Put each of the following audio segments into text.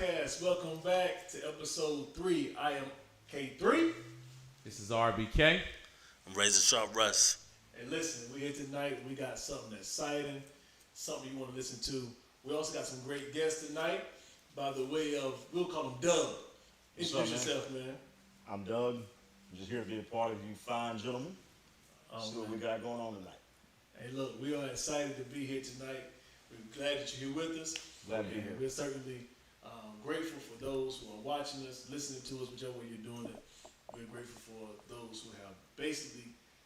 Podcast. Welcome back to episode 3. I am K3. This is RBK. I'm raising Sharp Russ. And listen, we're here tonight. We got something exciting, something you want to listen to. We also got some great guests tonight by the way of, we'll call him Doug. Introduce yourself, man. I'm Doug. I'm just here to be a part of you fine gentlemen. See what we got going on tonight. Hey, look, we are excited to be here tonight. We're glad that you're here with us. Glad to be here. We're certainly grateful for those who are watching us, listening to us, whichever way you're doing it. We're grateful for those who have basically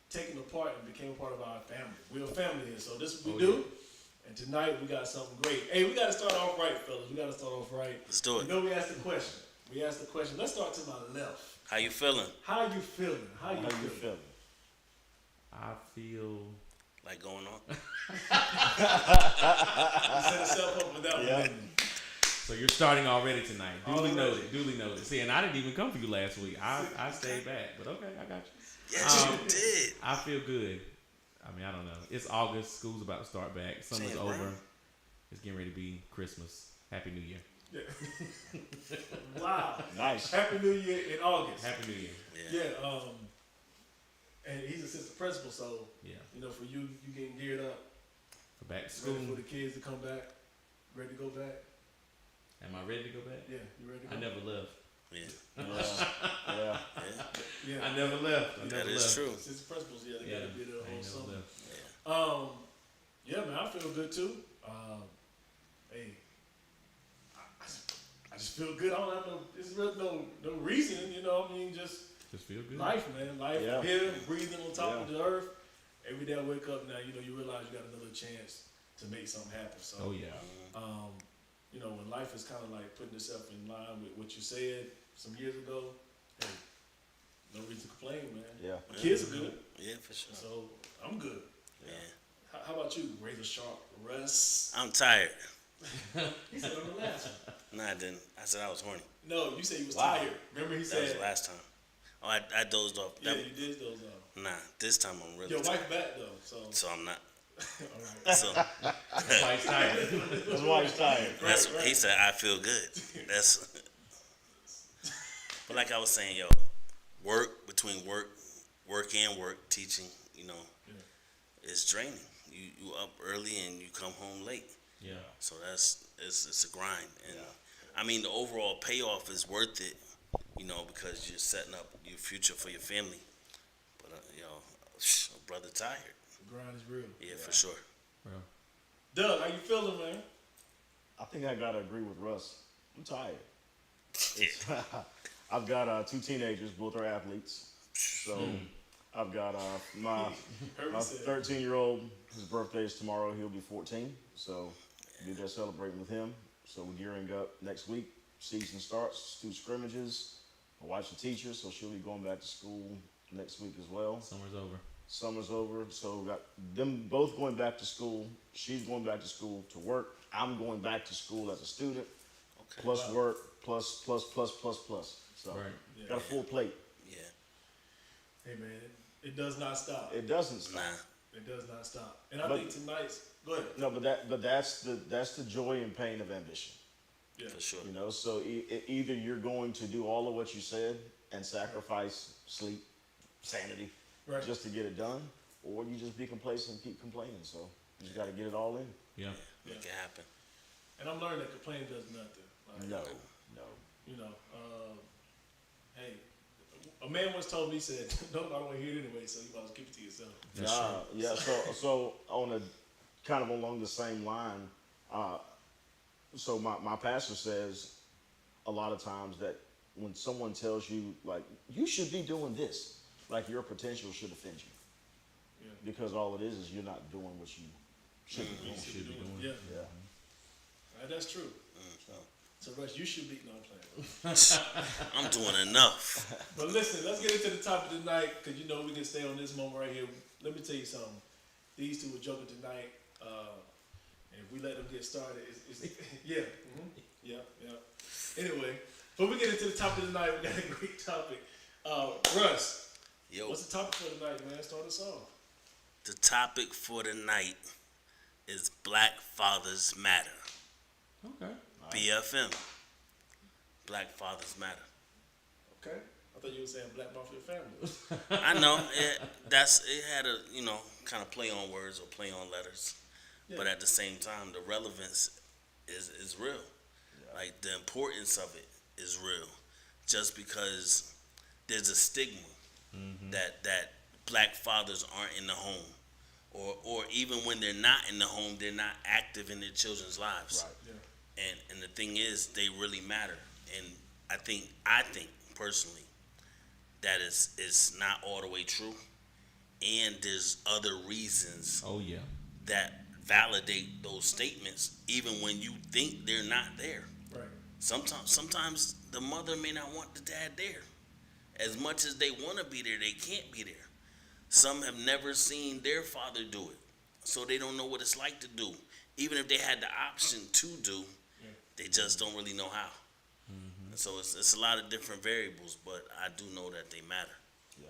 taken a part and became a part of our family. We're a family here, so this is what we do. Yeah. And tonight we got something great. Hey, we got to start off right, fellas. We got to start off right. Let's do it. You know, we asked the question. Let's start to my left. How you feeling? How you feeling? How you feeling? I feel like going on. You set yourself up with that one. So you're starting already tonight. Duly noted. See, and I didn't even come for you last week. I stayed back, but okay, I got you. Yes, you did. I feel good. I mean, I don't know. It's August. School's about to start back. Summer's over. Right. It's getting ready to be Christmas. Happy New Year. Yeah. Wow. Nice. Happy New Year in August. Happy New Year. Yeah. And he's assistant principal, so Yeah. you know, for you getting geared up, For back to school. ready for the kids to come back, ready to go back. Am I ready to go back? Yeah, you ready to go? I never left. Yeah. Yeah. I never left. That is true. Assistant principals, they gotta be there I whole ain't summer. never left. Yeah, man, I feel good too. Hey, I just feel good. I don't have there's really no reason, you know. I mean, just feel good. life, man. Life Yeah. here, breathing on top of Yeah. the earth. Every day I wake up now, you know, you realize you got another chance to make something happen. So, Oh yeah. you know, when life is kind of like putting itself in line with what you said some years ago, hey, no reason to complain, man. Yeah. My kids are good, Yeah, for sure. so I'm good. Yeah. How about you, Razor Sharp Russ? I'm tired. He said on the last one. No, I didn't. I said I was horny. No, you said you was Wow. tired. Remember he That was said, last time. Oh, I dozed off. yeah, That- you did those off. Nah, this time I'm really Your tired. wife back though, so So I'm not. all right. So That's why he's tired. That's why he's tired. that's right. he said I feel good. That's but like I was saying, yo, between work and work, teaching, you know, it's draining. You up early and you come home late. Yeah. So it's a grind, and I mean the overall payoff is worth it, you know, because you're setting up your future for your family. But brother tired. The grind is real. Yeah, for sure. Well, Doug, how you feeling, man? I think I gotta agree with Russ. I'm tired. Yeah. I've got 2 teenagers, both are athletes. So I've got my Heard my me say 13-year-old. His birthday is tomorrow. He'll be 14. So we'll be there celebrating with him. So we're gearing up next week. Season starts, 2 scrimmages. My wife's a teacher, so she'll be going back to school next week as well. summer's over. Summer's over, so we got them both going back to school. She's going back to school to work. I'm going back to school as a student, Okay. plus work, plus. So Right. got a full plate. Yeah. Hey man, it does not stop. It doesn't stop. Nah. It does not stop. And I But- think tonight's go ahead. No, but that's the joy and pain of ambition. Yeah. For sure. You know, so either you're going to do all of what you said and sacrifice sleep, sanity, Right. just to get it done, or you just be complacent and keep complaining. So you just got to get it all in. Yeah. Make it happen. And I'm learning that complaining does nothing. Like, No. you know, hey, a man once told me, he said, nobody want to hear it anyway, so you might as well keep it to yourself. That's true. Yeah. So on a kind of along the same line, so my pastor says a lot of times that when someone tells you like you should be doing this, like your potential should offend you, Yeah. because all it is you're not doing what you should be doing. Should be doing. Yeah. Yeah. That's true. So Russ, you should be, no, I'm playing. I'm doing enough. But listen, let's get into the topic tonight, because you know we can stay on this moment right here. Let me tell you something. These two were joking tonight, and if we let them get started, it's yeah, yeah. Anyway, before we get into the topic tonight, we got a great topic. Russ, Yo, what's the topic for tonight, man? Start us off. the topic for tonight is Black Fathers Matter. Okay. BFM. black fathers matter. Okay. I thought you were saying Black Mafia family. I know it had a kind of play on words or play on letters, but at the same time the relevance is real. Like the importance of it is real. Just because there's a stigma that black fathers aren't in the home, or even when they're not in the home, they're not active in their children's lives. Right. Yeah. And the thing is, they really matter. And I think personally that is not all the way true. And there's other reasons Oh yeah. that validate those statements, even when you think they're not there. Right. Sometimes the mother may not want the dad there. As much as they want to be there, they can't be there. Some have never seen their father do it, so they don't know what it's like to do. Even if they had the option to do, they just don't really know how. And so it's a lot of different variables, but I do know that they matter. Yeah.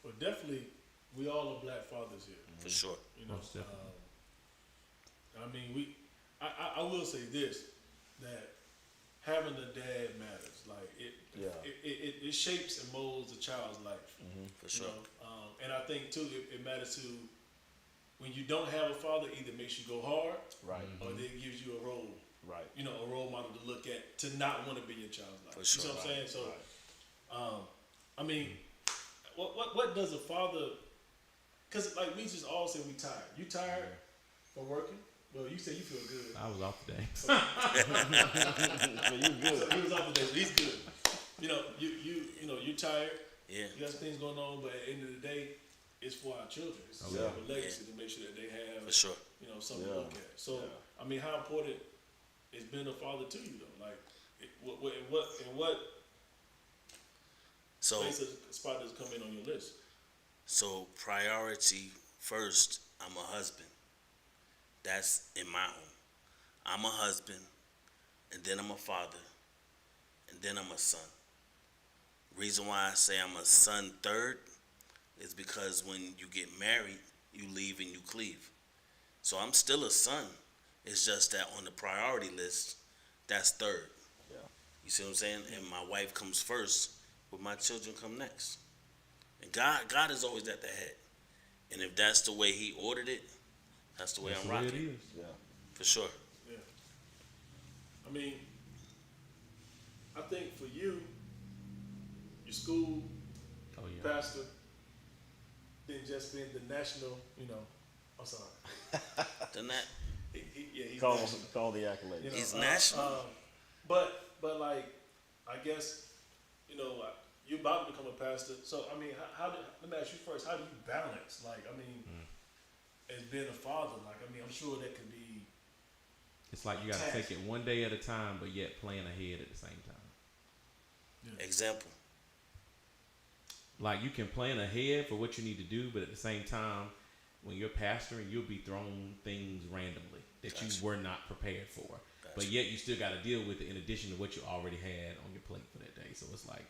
Well, definitely, we all are black fathers here. For sure. You know, Most definitely. I mean, I will say this, that having a dad matters. Like it shapes and molds a child's life. For sure. You know? And I think too, it matters to when you don't have a father. Either makes you go hard, Right. or it gives you a role. Right. You know, a role model to look at to not want to be in your child's life. For sure. You know what I'm saying? So, Right. I mean, what does a father? Because like we just all say we tired. You tired from working? Well, you say you feel good. I was off today. So you good. So he was off today, so he's good. You know, you know, you're tired. Yeah. You got some things going on, but at the end of the day, it's for our children. It's to have a legacy to make sure that they have, For sure. you know, something to look at. So, I mean, how important is being a father to you, though? Like, what So place of spot does come in on your list? So priority first, I'm a husband. That's in my home. I'm a husband, and then I'm a father, and then I'm a son. Reason why I say I'm a son third is because when you get married, you leave and you cleave. So I'm still a son. It's just that on the priority list, that's third. Yeah. You see what I'm saying? And my wife comes first, but my children come next. And God is always at the head. And if that's the way He ordered it, that's the way That's I'm the way rocking. it is. Yeah. For sure. Yeah. I mean, I think for you, your school, Oh yeah. pastor, then just being the national, you know, I'm sorry. Then that He's Call national. the accolades. You know, He's national. But like, I guess, you know, you're about to become a pastor. So I mean, let me ask you first. How do you balance? Like, I mean, as being a father, like, I mean, I'm sure that could be. It's like you got to take it one day at a time, but yet plan ahead at the same time. Example. Like you can plan ahead for what you need to do, but at the same time, when you're pastoring, you'll be thrown things randomly that you were not prepared for. But yet you still got to deal with it in addition to what you already had on your plate for that day. So it's like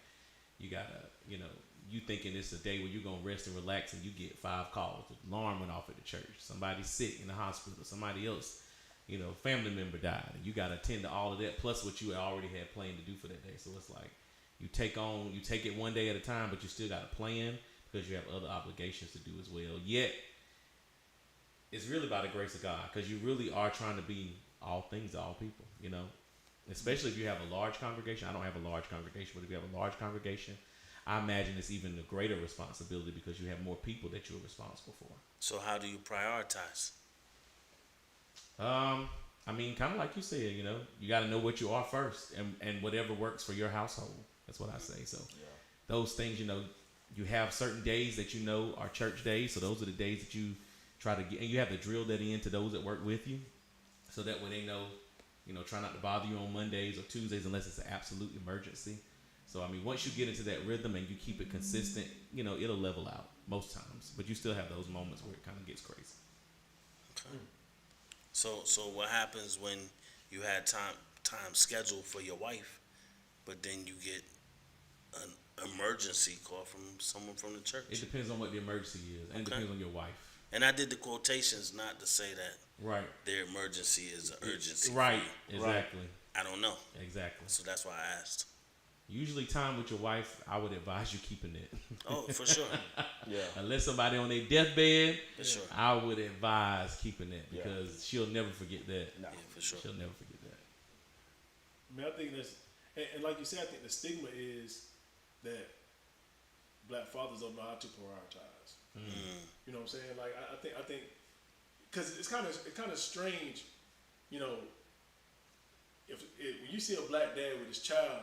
you got to, you know, you thinking it's a day where you're going to rest and relax and you get 5 calls. The alarm went off at the church. Somebody's sick in the hospital. Somebody else, you know, family member died. And you got to attend to all of that plus what you already had planned to do for that day. So it's like you take it one day at a time, but you still got to plan because you have other obligations to do as well. Yet it's really by the grace of God because you really are trying to be all things to all people, you know, especially if you have a large congregation. I don't have a large congregation, but if you have a large congregation, I imagine it's even a greater responsibility because you have more people that you're responsible for. So how do you prioritize? I mean, kind of like you said, you know, you got to know what you are first and whatever works for your household. That's what I say. So those things, you know, you have certain days that you know are church days. So those are the days that you try to get, and you have to drill that into those that work with you. So that way they know, you know, try not to bother you on Mondays or Tuesdays unless it's an absolute emergency. So, I mean, once you get into that rhythm and you keep it consistent, you know, it'll level out most times. But you still have those moments where it kind of gets crazy. Okay. So what happens when you had time scheduled for your wife, but then you get an emergency call from someone from the church? It depends on what the emergency is, and it depends on your wife. And I did the quotations not to say that Right. their emergency is an urgency. Right. Exactly. I don't know. Exactly. So that's why I asked. Usually, time with your wife, I would advise you keeping it. Oh, for sure. Yeah. Unless somebody on their deathbed, For sure. I would advise keeping it Yeah. because she'll never forget that. No. Yeah, for sure. She'll never forget that. I mean, I think that's, and like you said, I think the stigma is that black fathers don't know how to prioritize. You know what I'm saying? Like I think, because it's kind of strange, you know, if when you see a black dad with his child,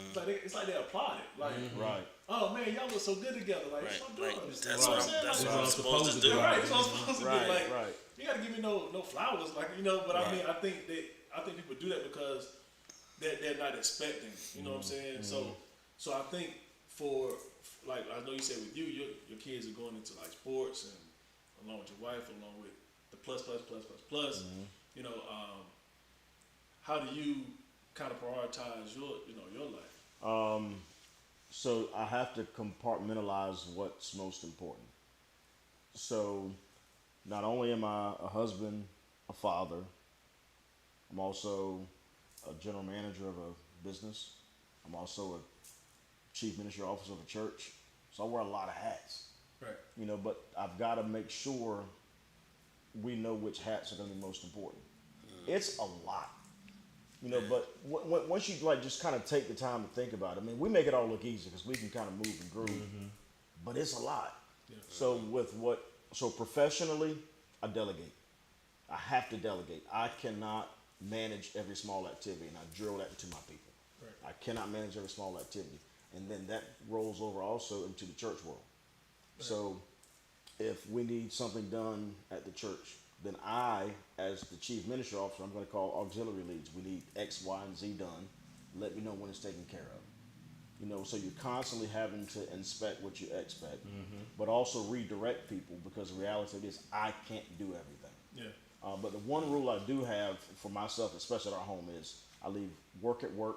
it's like they applaud it, like, Right. oh man, y'all look so good together, like Right. stop doing Like, this. that's You know what I'm saying? that's Like, what I'm supposed to do. yeah, right, that's what I'm supposed to Right, do. Like, right. you gotta give me no flowers, like, you know. But I Right. mean, I think people do that because they're not expecting. You know what I'm saying? So I think for like I know you said with you, your kids are going into like sports and along with your wife, along with the plus. You know, how do you kind of prioritize your life? So I have to compartmentalize what's most important. So not only am I a husband, a father, I'm also a general manager of a business. I'm also a chief ministry officer of a church. So I wear a lot of hats. Right. You know, but I've got to make sure we know which hats are going to be most important. It's a lot. You know, but once you like just kind of take the time to think about it, I mean, we make it all look easy because we can kind of move and groove, but it's a lot. Yeah. So professionally, I delegate. I have to delegate. I cannot manage every small activity, and I drill that into my people. Right. I cannot manage every small activity, and then that rolls over also into the church world. Right. So if we need something done at the church, then I, as the chief ministry officer, I'm going to call auxiliary leads. We need X, Y, and Z done. Let me know when it's taken care of. You know, so you're constantly having to inspect what you expect, but also redirect people because the reality is I can't do everything. Yeah. But the one rule I do have for myself, especially at our home, is I leave work at work,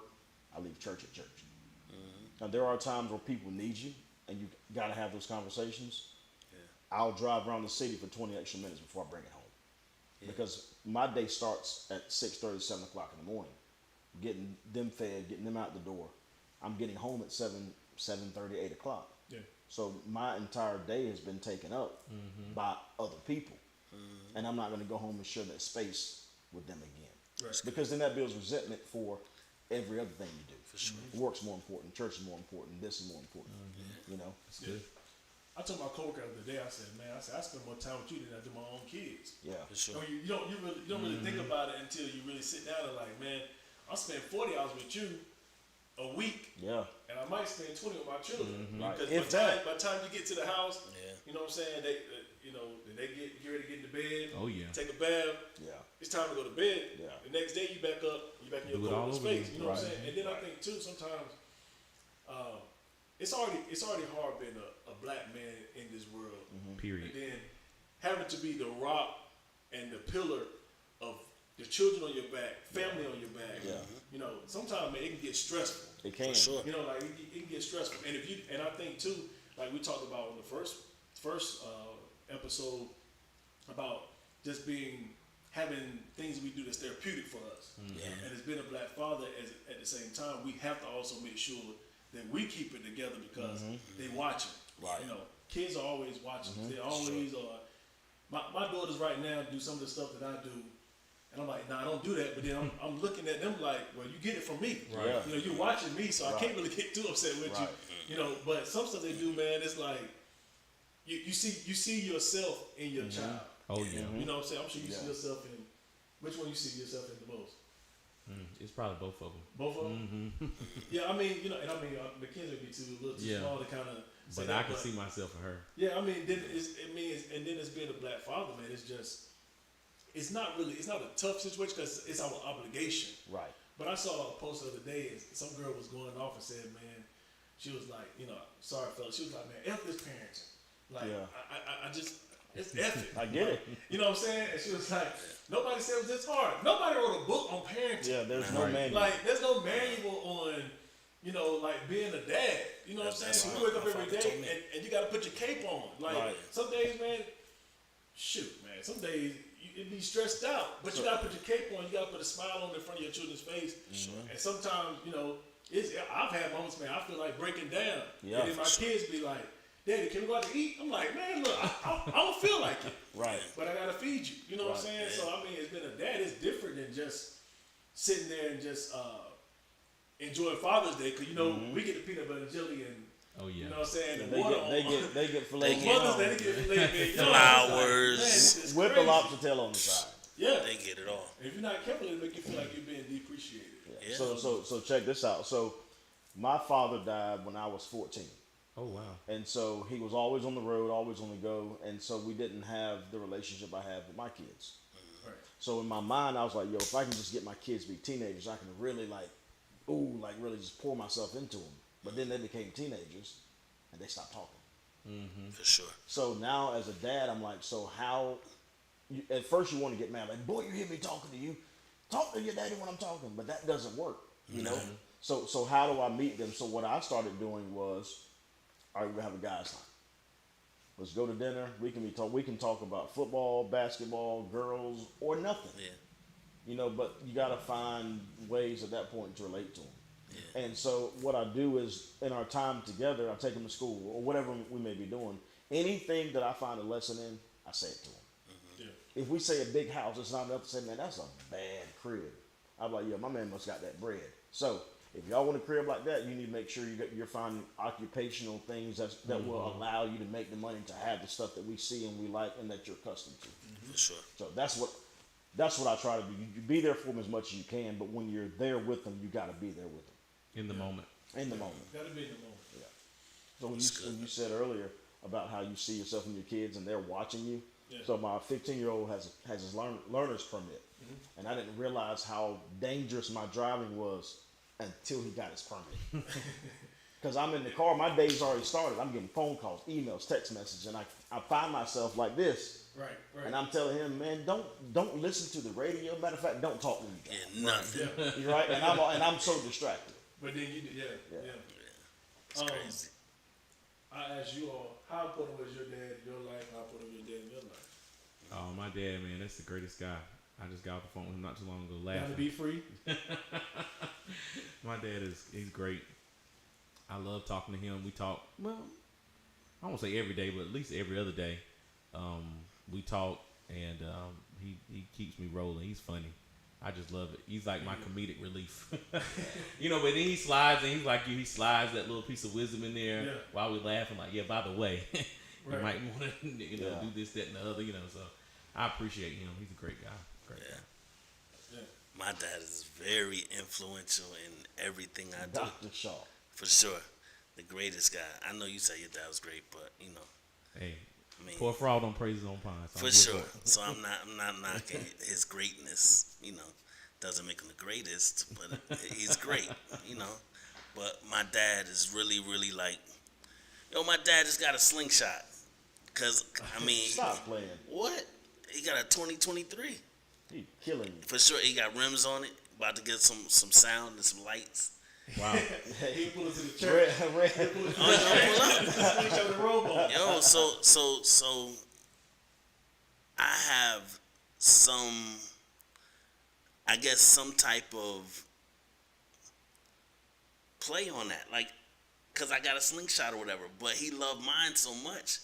I leave church at church. Now, there are times where people need you, and you got to have those conversations. Yeah. I'll drive around the city for 20 extra minutes before I bring it home. Yeah. Because my day starts at 6:30, 7 o'clock in the morning. Getting them fed, getting them out the door. I'm getting home at 7:30, 8 o'clock. Yeah. So my entire day has been taken up by other people. And I'm not going to go home and share that space with them again. Right. Because then that builds resentment for every other thing you do. For sure. Work's more important, church is more important, this is more important. You know? That's good. I told my coworker the other day. I said, "Man, I spend more time with you than I do my own kids." Yeah. For sure. I mean, you don't really think about it until you really sit down and like, man, I'll spend 40 hours with you a week, Yeah. and I might spend 20 with my children. Right. Because If by the time you get to the house, Yeah. you know what I'm saying? They get ready to get into bed. Oh, yeah. Take a bath. Yeah. It's time to go to bed. Yeah. The next day you back up. You back in Do your it all coworker's over space. again. You know what I'm Right. saying? And then I think too sometimes it's already hard being a black man in this world. Period. And then having to be the rock and the pillar of the children on your back, family on your back. Yeah. You know, sometimes man, it can get stressful. It can. For sure. You know, like it can get stressful. And I think too, like we talked about in the first episode about just having things we do that's therapeutic for us. Yeah. And as being a black father, at the same time, we have to also make sure that we keep it together because they watching. Right. You know, kids are always watching. They always are. My daughters right now do some of the stuff that I do, and I'm like, nah, I don't do that. But then I'm looking at them like, well, you get it from me. Right. Yeah. You know, you're watching me, so I Right. can't really get too upset with Right. you. You know, but some stuff they do, man, it's like you see yourself in your child. Oh, yeah. You know what I'm saying? I'm sure you see Yeah. yourself in. Which one you see yourself in the most? It's probably both of them. Both of them. Yeah, I mean, you know, and I mean, Mackenzie would be a little too Yeah. small to kind of. But I can see myself in her. Yeah, I mean, then and then it's being a black father, man. It's not a tough situation because it's our obligation. Right. But I saw a post the other day, and some girl was going off and said, man, she was like, you know, sorry, fellas. She was like, man, F this parenting. Like, Yeah. I just, it's F it. I get it. You know what I'm saying? And she was like, nobody said it was this hard. Nobody wrote a book on parenting. Yeah, there's no Right. manual. Like, there's no manual on, you know, like being a dad. You know what I'm That's saying? right. You wake up My every father told day me. and you got to put your cape on. Like, Right. some days, man, shoot, man, some days It'd be stressed out, but you gotta put your cape on. You gotta put a smile on in front of your children's face. And sometimes, I've had moments, man. I feel like breaking down, Yeah, and then my kids be like, "Daddy, can we go out to eat?" I'm like, "Man, look, I don't feel like it, Right. but I gotta feed you." You know what I'm saying? Yeah. So I mean, it's been a dad. It's different than just sitting there and just enjoying Father's Day, because we get the peanut butter and jelly and. Oh yeah. You know what I'm saying? And They water get filet They Mother's mignon Day, they get filet mignon. Flowers. Like, man, it's with the crazy. lobster tail on the side. Yeah. They get it all. If you're not careful, it'll make you feel like you're being depreciated. Yeah. So check this out. So my father died when I was 14. Oh wow. And so he was always on the road, always on the go. And so we didn't have the relationship I have with my kids. Right. So in my mind, I was like, yo, if I can just get my kids to be teenagers, I can really really just pour myself into them. But then they became teenagers and they stopped talking. For sure. So now as a dad, I'm like, so how, at first you want to get mad, like, boy, you hear me talking to you. Talk to your daddy when I'm talking. But that doesn't work, you know? So how do I meet them? So what I started doing was, all right, we have a guys' night. Let's go to dinner. We can talk about football, basketball, girls, or nothing. Yeah. But you got to find ways at that point to relate to them. Yeah. And so what I do is, in our time together, I take them to school or whatever we may be doing. Anything that I find a lesson in, I say it to them. Yeah. If we say a big house, it's not enough to say, man, that's a bad crib. I'm like, yeah, my man must got that bread. So if y'all want a crib like that, you need to make sure you're finding occupational things that will allow you to make the money to have the stuff that we see and we like and that you're accustomed to. For sure. So that's what I try to do. You be there for them as much as you can, but when you're there with them, you got to be there with them. In the moment. In the moment. Gotta be in the moment. Yeah. So when you said earlier about how you see yourself and your kids and they're watching you. Yeah. So my 15-year-old has his learner's permit, and I didn't realize how dangerous my driving was until he got his permit. Because I'm in the car, my day's already started. I'm getting phone calls, emails, text messages, and I find myself like this. Right. And I'm telling him, man, don't listen to the radio. Matter of fact, don't talk when you drive. Yeah, nothing. Yeah. You're right, and I'm so distracted. But then yeah. It's crazy. I ask you all, how important was your dad in your life? How important was your dad in your life? Oh, my dad, man, that's the greatest guy. I just got off the phone with him not too long ago Gotta laughing. be free. My dad he's great. I love talking to him. We talk, well, I won't say every day, but at least every other day. We talk, and he keeps me rolling. He's funny. I just love it. He's like my comedic relief. But then he slides, and he's like he slides that little piece of wisdom in there while we laughing. Like, yeah, by the way, you might want to do this, that, and the other. So I appreciate him. He's a great guy. Great guy. Yeah. My dad is very influential in everything I do. Dr. Shaw. For sure. The greatest guy. I know you say your dad was great, but Hey, I mean, pour fraud on praises on pine. So for sure. So I'm not knocking his greatness. Doesn't make him the greatest, but he's great. But my dad is really, really like, my dad just got a slingshot. Cause Stop playing. What? He got a 2023. He killing you. For sure, he got rims on it. About to get some sound and some lights. Wow. He pulled us to the church. Red. Yo, so I have some type of play on that, like, cause I got a slingshot or whatever. But he loved mine so much.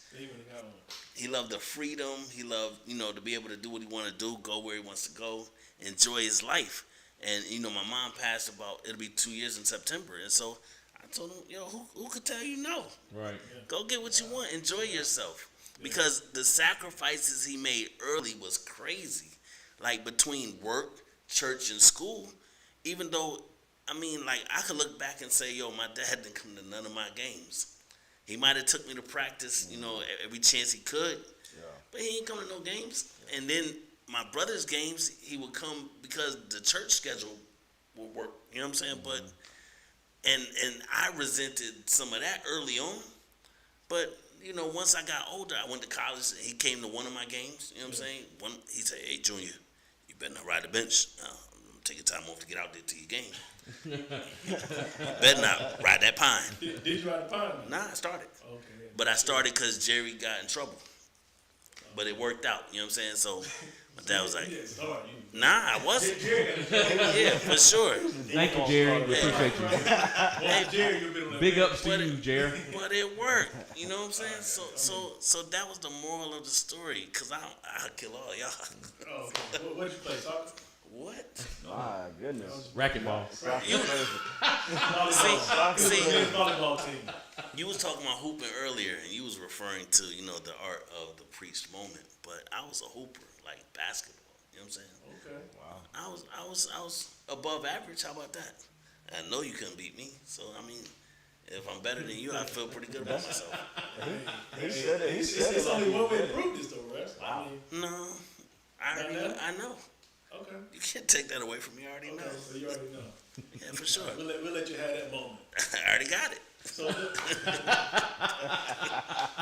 He loved the freedom. He loved, to be able to do what he want to do, go where he wants to go, enjoy his life. And my mom passed it'll be 2 years in September, and so I told him, who could tell you no? Right. Go get what you want, enjoy yourself, because the sacrifices he made early was crazy. Like between work, church, and school, even though I could look back and say, my dad didn't come to none of my games. He might have took me to practice, every chance he could, but he ain't come to no games. And then my brother's games, he would come because the church schedule would work. You know what I'm saying? But and I resented some of that early on. But once I got older, I went to college. And he came to one of my games. You know what I'm saying? He said, "Hey, Junior, you better not ride the bench. Take your time off to get out there to your game. You better not ride that pine." Did you ride the pine? Nah, I started. Okay. But I started because Jerry got in trouble. But it worked out. You know what I'm saying? So My dad was like, Yeah, it's hard. nah, I wasn't. Yeah, for sure. Thank you, Jerry. We appreciate you. Hey, Jerry, you've been on that. Big ups to you, Jerry. But it worked. You know what I'm saying? So that was the moral of the story. Cause I'll kill all y'all. Oh, okay. What'd you play, soccer? What? My goodness. Racquetball. Volleyball team. You was talking about hooping earlier, and you was referring to the art of the preached moment. But I was a hooper, like basketball. You know what I'm saying? Okay. Wow. I was above average. How about that? I know you couldn't beat me. So I mean, if I'm better than you, I feel pretty good about myself. He said it. He said It's it. only one way to prove this, though, Russ. Wow. No, I know. Okay. You can't take that away from me. I already know. Okay, so you already know. Yeah, for sure. We'll let you have that moment. I already got it. So, now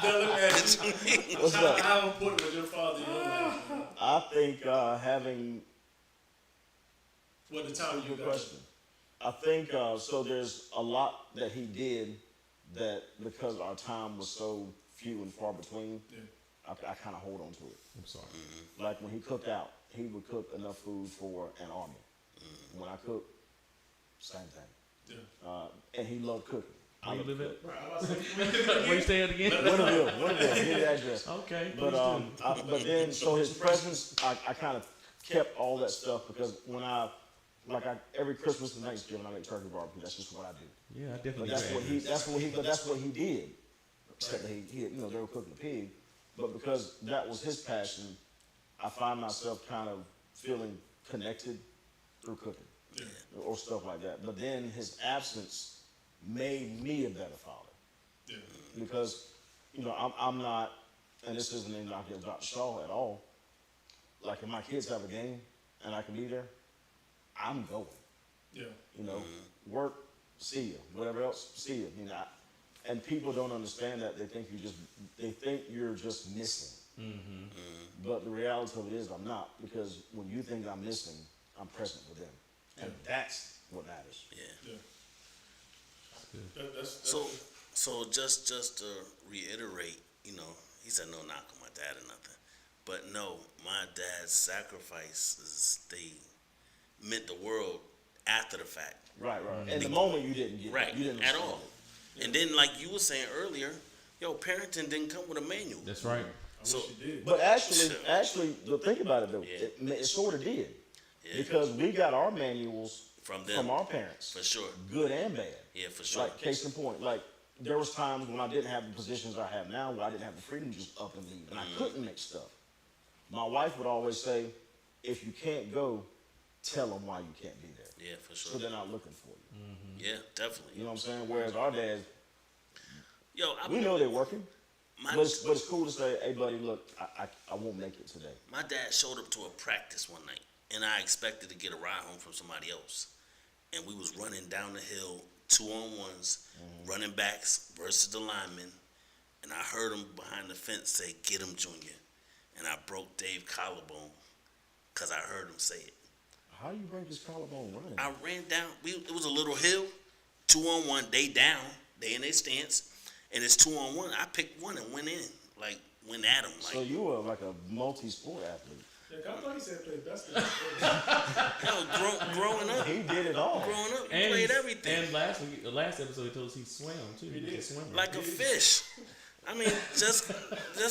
let me ask you, What's up? how important was your father in your life? I think having What the time you good got? question. I think so. There's a lot that he did that because our time was so few and far between. Yeah. I kind of hold on to it. I'm sorry. Like when he cooked out, he would cook enough food for an army. When I cook, same thing. Yeah. And he loved cooking. Where you live at? Right, I was about to say, Where you stay at again? Winterville, get the address. Okay. But then, so his presence, I kind of kept all that stuff because when every Christmas and Thanksgiving I make turkey barbecue. That's just what I do. Yeah, I But definitely. that's what he did. Except that he they were cooking a pig. But because that was his passion, I find myself kind of feeling connected through cooking or stuff like that. But then his absence made me a better father yeah. because I'm not, and this isn't any knock against Dr. Shaw at all. Like if my kids have a game and I can be there, I'm going. Yeah. Work, see you. Whatever else, see you. And people don't understand that. They think you're just missing. But the reality of it is I'm not, because when you think I'm missing, I'm present with them, and that's what matters. Yeah. Yeah. That's So just to reiterate, he said no knock on my dad or nothing, but no, my dad's sacrifices, they meant the world after the fact. Right. In the moment, you didn't get it. Right, You didn't at understand all. it. And then, like you were saying earlier, parenting didn't come with a manual. That's right. So you did. But actually, think about it though. Yeah. It sort of did, Yeah. because we got our manuals From them. from our parents, For sure. good and bad. Yeah, for sure. Like case in point, like there was times when I didn't have the positions I have now, where I didn't have the freedom to just up and leave, and I couldn't make stuff. My wife would always say, "If you can't go, tell them why you can't be there, Yeah, for sure. so they're not looking for you." Yeah, definitely. You know what I'm saying? Whereas our dads, we I know they're working, my, but it's cool to say, "Hey, buddy, look, I won't make it today." my dad showed up to a practice one night, and I expected to get a ride home from somebody else. And we was running down the hill, 2-on-1s, running backs versus the linemen. And I heard him behind the fence say, "Get him, Junior." And I broke Dave's collarbone because I heard him say it. How you break his collarbone running? I ran down. It was a little hill, 2-on-1. They down. They in their stance. And it's 2-on-1. I picked one and went in. Like, went at him. Like, So you were like a multi-sport athlete. Yeah, I thought he said play basketball. growing up. He did it all. Growing up, you And played everything. And last episode he told us he swam too. He was a swimmer. Like a fish. I mean, just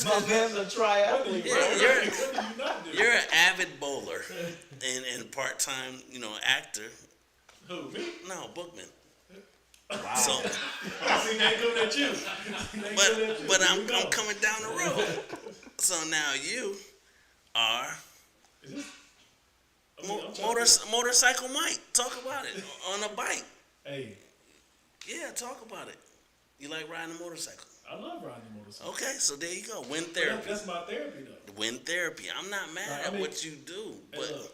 My man's a triathlete, yeah, bro. you're What did you not do? you're an avid bowler and part-time, actor. Who, me? No, Bookman. Wow. So, I seen that coming at you. but I'm coming down the road. So now you are Is this? I'm trying motorcycle Mike. Talk about it on a bike. Hey, Yeah, talk about it. You like riding a motorcycle? I love riding a motorcycle. Okay, so there you go. Wind therapy. That's my therapy, though. Wind therapy. I'm not mad Right, I at mean- what you do, Hey, but look,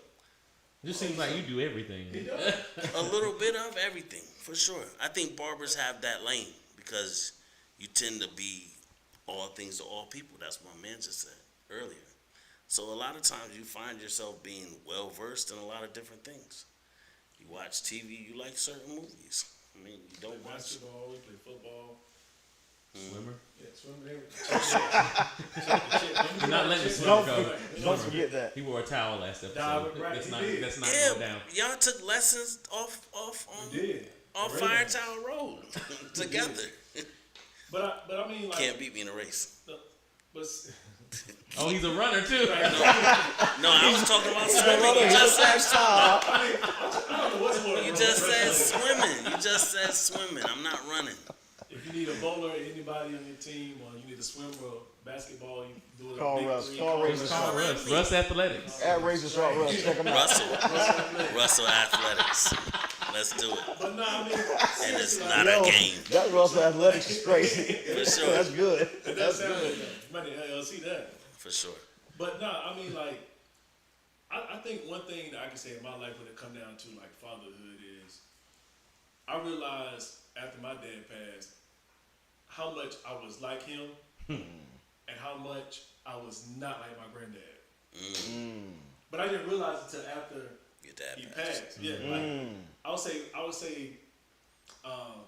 It just seems like you do everything. he does. a little bit of everything, for sure. I think barbers have that lane because you tend to be all things to all people. That's what my man just said earlier. So a lot of times you find yourself being well-versed in a lot of different things. You watch TV, you like certain movies. I mean, you don't Play watch... basketball, we play football. Swimmer. Yeah, swimming everything. You're not letting the swimmer go. Don't forget that. He wore a towel last episode. Diving, right, That's he not. did. That's not Yeah, going down. y'all took lessons off We did. on Really Fire nice. Tower Road together. But I mean, like, Can't beat me in a race. but Oh, he's a runner too. No, I was talking about swimming. You just said I don't know what's more. You just said swimming. You just said swimming. I'm not running. If you need a bowler, anybody on your team, or you need a swimmer or basketball, you do it. Call Russ. Call Razor Sharp. Russ Athletics. At Razor Sharp Russ. Check him out. Russell Athletics. Let's do it. But no, I mean, And it's seriously, not like, a game. That Russell Athletics is crazy. For sure. That's good. it does sound good. You might see that. For sure. But no, I mean, like, I think one thing that I can say in my life when it come down to like fatherhood is, I realized after my dad passed how much I was like him and how much I was not like my granddad. But I didn't realize it until after Your dad he passed. passed. Yeah, like I would say,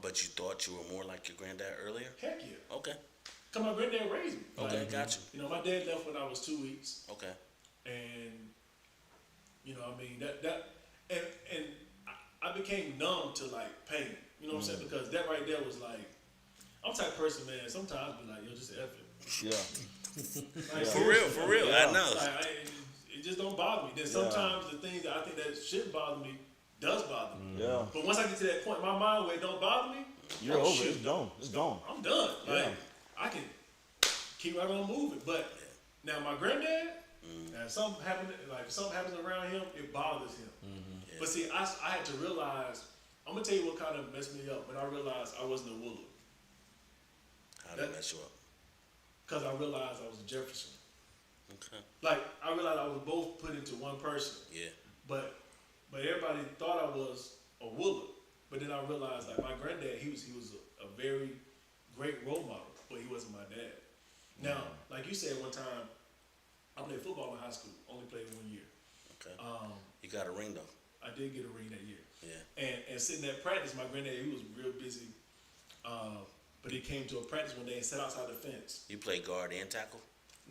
But you thought you were more like your granddad earlier? heck yeah. Okay. Cause my granddad raised me. Okay, Like, got you. You know, my dad left when I was 2 weeks. Okay. And you know, I mean and I became numb to like pain. You know what I'm saying? Because that right there was like, I'm the type of person, man. Sometimes I be like, yo, just F it. Yeah. Like, For real. I know. Like, it just don't bother me. Then sometimes the things that I think that shouldn't bother me does bother me. Yeah. But once I get to that point in my mind where it don't bother me, You're oh, over. shit, It's gone. It's gone. I'm done. Like Yeah. I can keep right on moving. But now my granddad, if something happens around him, it bothers him. But see, I had to realize. I'm gonna tell you what kind of messed me up when I realized I wasn't a Wooler. How did that mess you up? Cause I realized I was a Jefferson. Okay. Like I realized I was both put into one person. Yeah. But everybody thought I was a Wooler. But then I realized like my granddad, he was a very great role model, but he wasn't my dad. Now, like you said one time, I played football in high school. Only played 1 year. Okay. You got a ring though. I did get a ring that year. Yeah. And sitting at practice, my granddad, he was real busy. But he came to a practice one day and sat outside the fence. You play guard and tackle?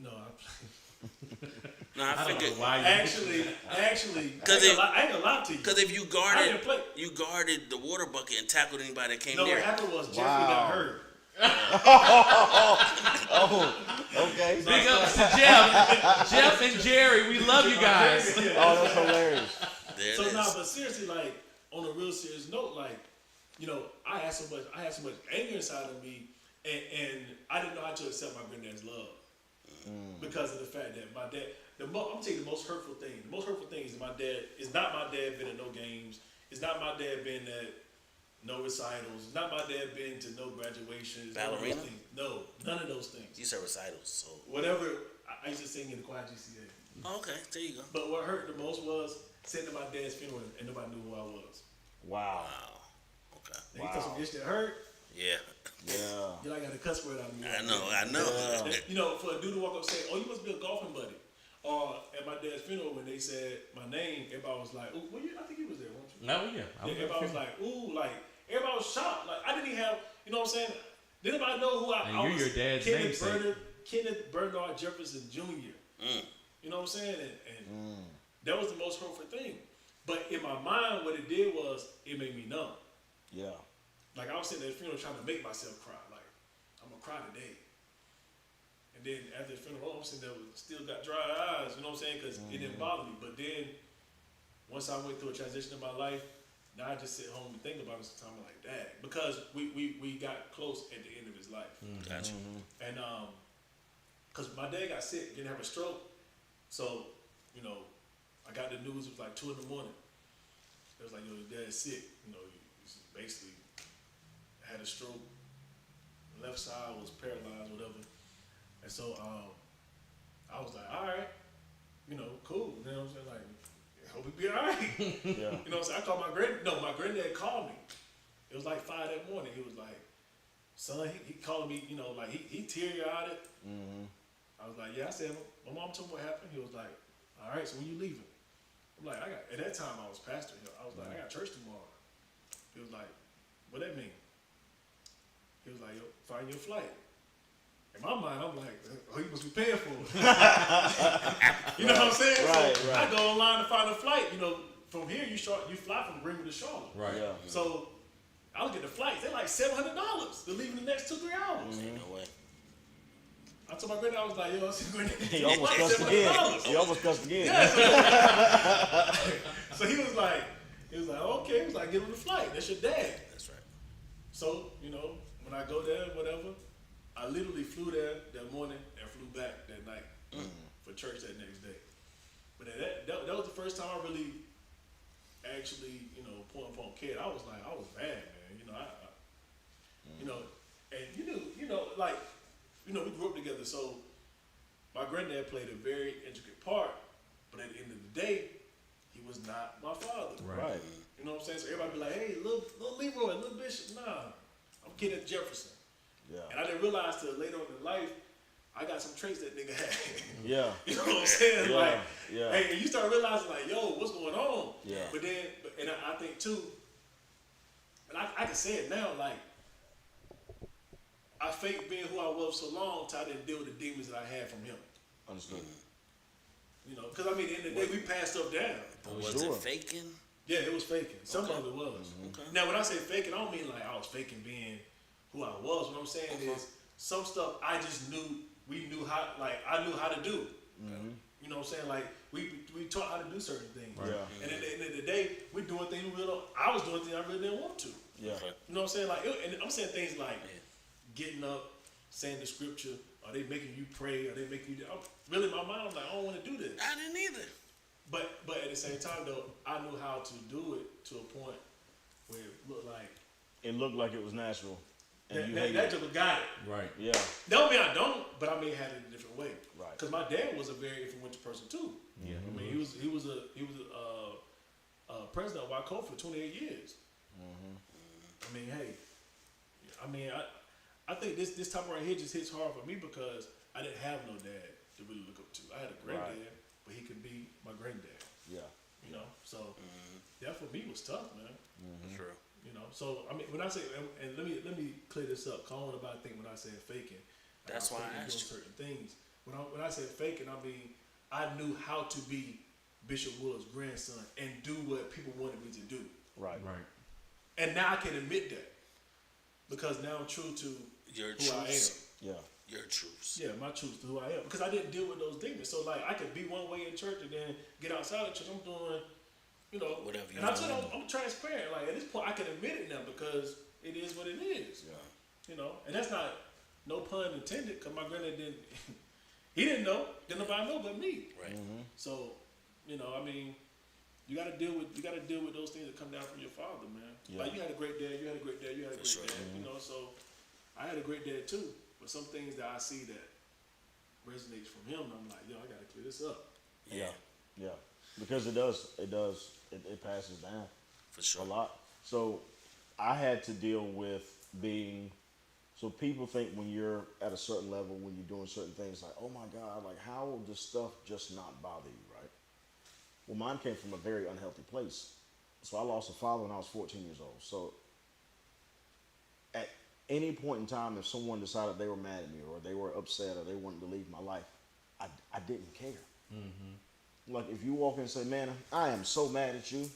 No, I played. No, I don't figured. know why you Actually, I ain't gonna lie to you. Because if you I didn't play. guarded the water bucket and tackled anybody that came No, near. what happened was Jeffrey Wow. got hurt. Okay. Big ups to Jeff. Jeff and Jerry, we love you guys. Oh, that's hilarious. There So it is. now, but seriously, like on a real serious note, like you know, I had so much anger inside of me, and I didn't know how to accept my granddad's love because of the fact that my dad. I'm gonna tell you the most hurtful thing. The most hurtful thing is my dad. It's not my dad been at no games. It's not my dad been at no recitals. It's not my dad been to no graduations. Ballerina? No, none of those things. You said recitals, so. Whatever. I used to sing in the choir GCA. Oh, okay, there you go. But what hurt the most was sitting at my dad's funeral and nobody knew who I was. Wow. Wow. Okay. And he told some bitch that hurt. Yeah. Yeah. You know, I got a cuss word out of me. I know. Yeah. You know, for a dude to walk up and say, "Oh, you must be a golfing buddy," or at my dad's funeral when they said my name, everybody was like, "Ooh, well, I think he was there, weren't you?" No, yeah. Everybody was like, "Ooh," like everybody was shocked. Like I didn't even have, you know what I'm saying? Did anybody know who I And was? you're your dad's namesake. Kenneth Bernard Jefferson Jr. You know what I'm saying? And that was the most hurtful thing. But in my mind, what it did was it made me numb. Yeah. Like I was sitting at the funeral trying to make myself cry. Like I'm gonna cry today. And then after the funeral, I'm sitting there with still got dry eyes. You know what I'm saying? Because it didn't bother me. But then once I went through a transition in my life, now I just sit home and think about it sometimes. I'm like, dang, because we got close at the end of his life. Gotcha. And because my dad got sick, didn't have a stroke, so you know, I got the news. It was like 2 a.m. It was like, yo, your dad's sick. You know, he's basically had a stroke. Left side was paralyzed, whatever. And so I was like, all right, you know, cool. You know what I'm saying? Like, I hope he be all right. Yeah. You know what I'm saying? I called my granddad called me. It was like 5 that morning. He was like, son, he called me, you know, like he teary-eyed it. I was like, yeah. I said, my mom told me what happened. He was like, all right, so when you leaving? I'm like, at that time I was pastor. I was like, I got church tomorrow. He was like, what that mean? He He was like, yo, find your flight. In my mind, I'm like, oh, you must be paying for it. You know what I'm saying? Right, so right. I go online to find a flight. You know, from here, you fly from Greenwood to Charlotte. Right. Yeah. So I was getting the flights. They're like $700 to leave in the next 2-3 hours. Ain't no way. I told my granddad, I was like, yo, it's He almost cussed again. He almost cussed again. Yeah, so he was like, okay. He was like, get on the flight. That's your dad. That's right. So, you know, when I go there, whatever, I literally flew there that morning and flew back that night for church that next day. But that was the first time I really actually, you know, point upon kid. I was mad, man. You know, you know, and you know, like, you know, we grew up together. So my granddad played a very intricate part, but at the end of the day, he was not my father. Right. You know what I'm saying? So everybody be like, hey, little Leroy, little Bishop. Nah, I'm Kenneth Jefferson. Yeah. And I didn't realize till later on in life, I got some traits that nigga had. Yeah. You know what I'm saying? Yeah, Like, yeah. hey, and you start realizing, like, yo, what's going on? Yeah. But then, and I think too, and I can say it now, like, I faked being who I was so long till I didn't deal with the demons that I had from him. Understood. You know, because I mean, at the end of the day, we passed stuff down. But was Sure. it faking? Yeah, it was faking. Some of it was. Okay. Now, when I say faking, I don't mean like I was faking being who I was. What I'm saying is some stuff I just knew, we knew how, like, I knew how to do. You know what I'm saying? Like, we taught how to do certain things. Right. Yeah. And at the end of the day, we're doing things we really don't, I was doing things I really didn't want to. Yeah. Okay. You know what I'm saying? Like, and I'm saying things like getting up, saying the scripture. Are they making you pray? Are they making you? Really, in my mind, I'm like, I don't want to do this. I didn't either. But at the same time, though, I knew how to do it to a point where it looked like It looked like it was natural. And that joker got it. Right. Yeah. Don't mean I don't, but I mean had it a different way. Right. Because my dad was a very influential person too. Yeah. I mean, he was a president of YCO for 28 years. I mean, hey, I think this topic right here just hits hard for me because I didn't have no dad to really look up to. I had a granddad, but he could be my granddad. Yeah. You know, so that for me was tough, man. True. You know, so I mean, when I say, and let me clear this up. Cause I don't want anybody to think when I say faking. That's why I asked you. Certain things. When I say faking, I mean I knew how to be Bishop Wood's grandson and do what people wanted me to do. Right. Right. And now I can admit that because now I'm true to Your who I am. truths. Yeah. Your truths. Yeah, my truth to who I am because I didn't deal with those demons. So like I could be one way in church and then get outside of church. I'm doing, you know, Whatever you and I want. tell you, I'm transparent. Like at this point, I can admit it now because it is what it is. Yeah. You know, and that's not no pun intended because my granddad didn't. He didn't know. Didn't nobody know but me. Right. So, you know, I mean, you got to deal with those things that come down from your father, man. Yeah. Like you had a great dad. You had a great dad. You had a great sure. dad. You know, so I had a great dad too. But some things that I see that resonates from him, I'm like, yo, I got to clear this up. Yeah. Yeah. Because it does. It passes down For sure. a lot. So I had to deal with being. So people think when you're at a certain level, when you're doing certain things, like, oh my God, like how will this stuff just not bother you, right? Well, mine came from a very unhealthy place. So I lost a father when I was 14 years old. So at any point in time, if someone decided they were mad at me or they were upset or they wanted to leave my life, I didn't care. Like if you walk in and say, man, I am so mad at you.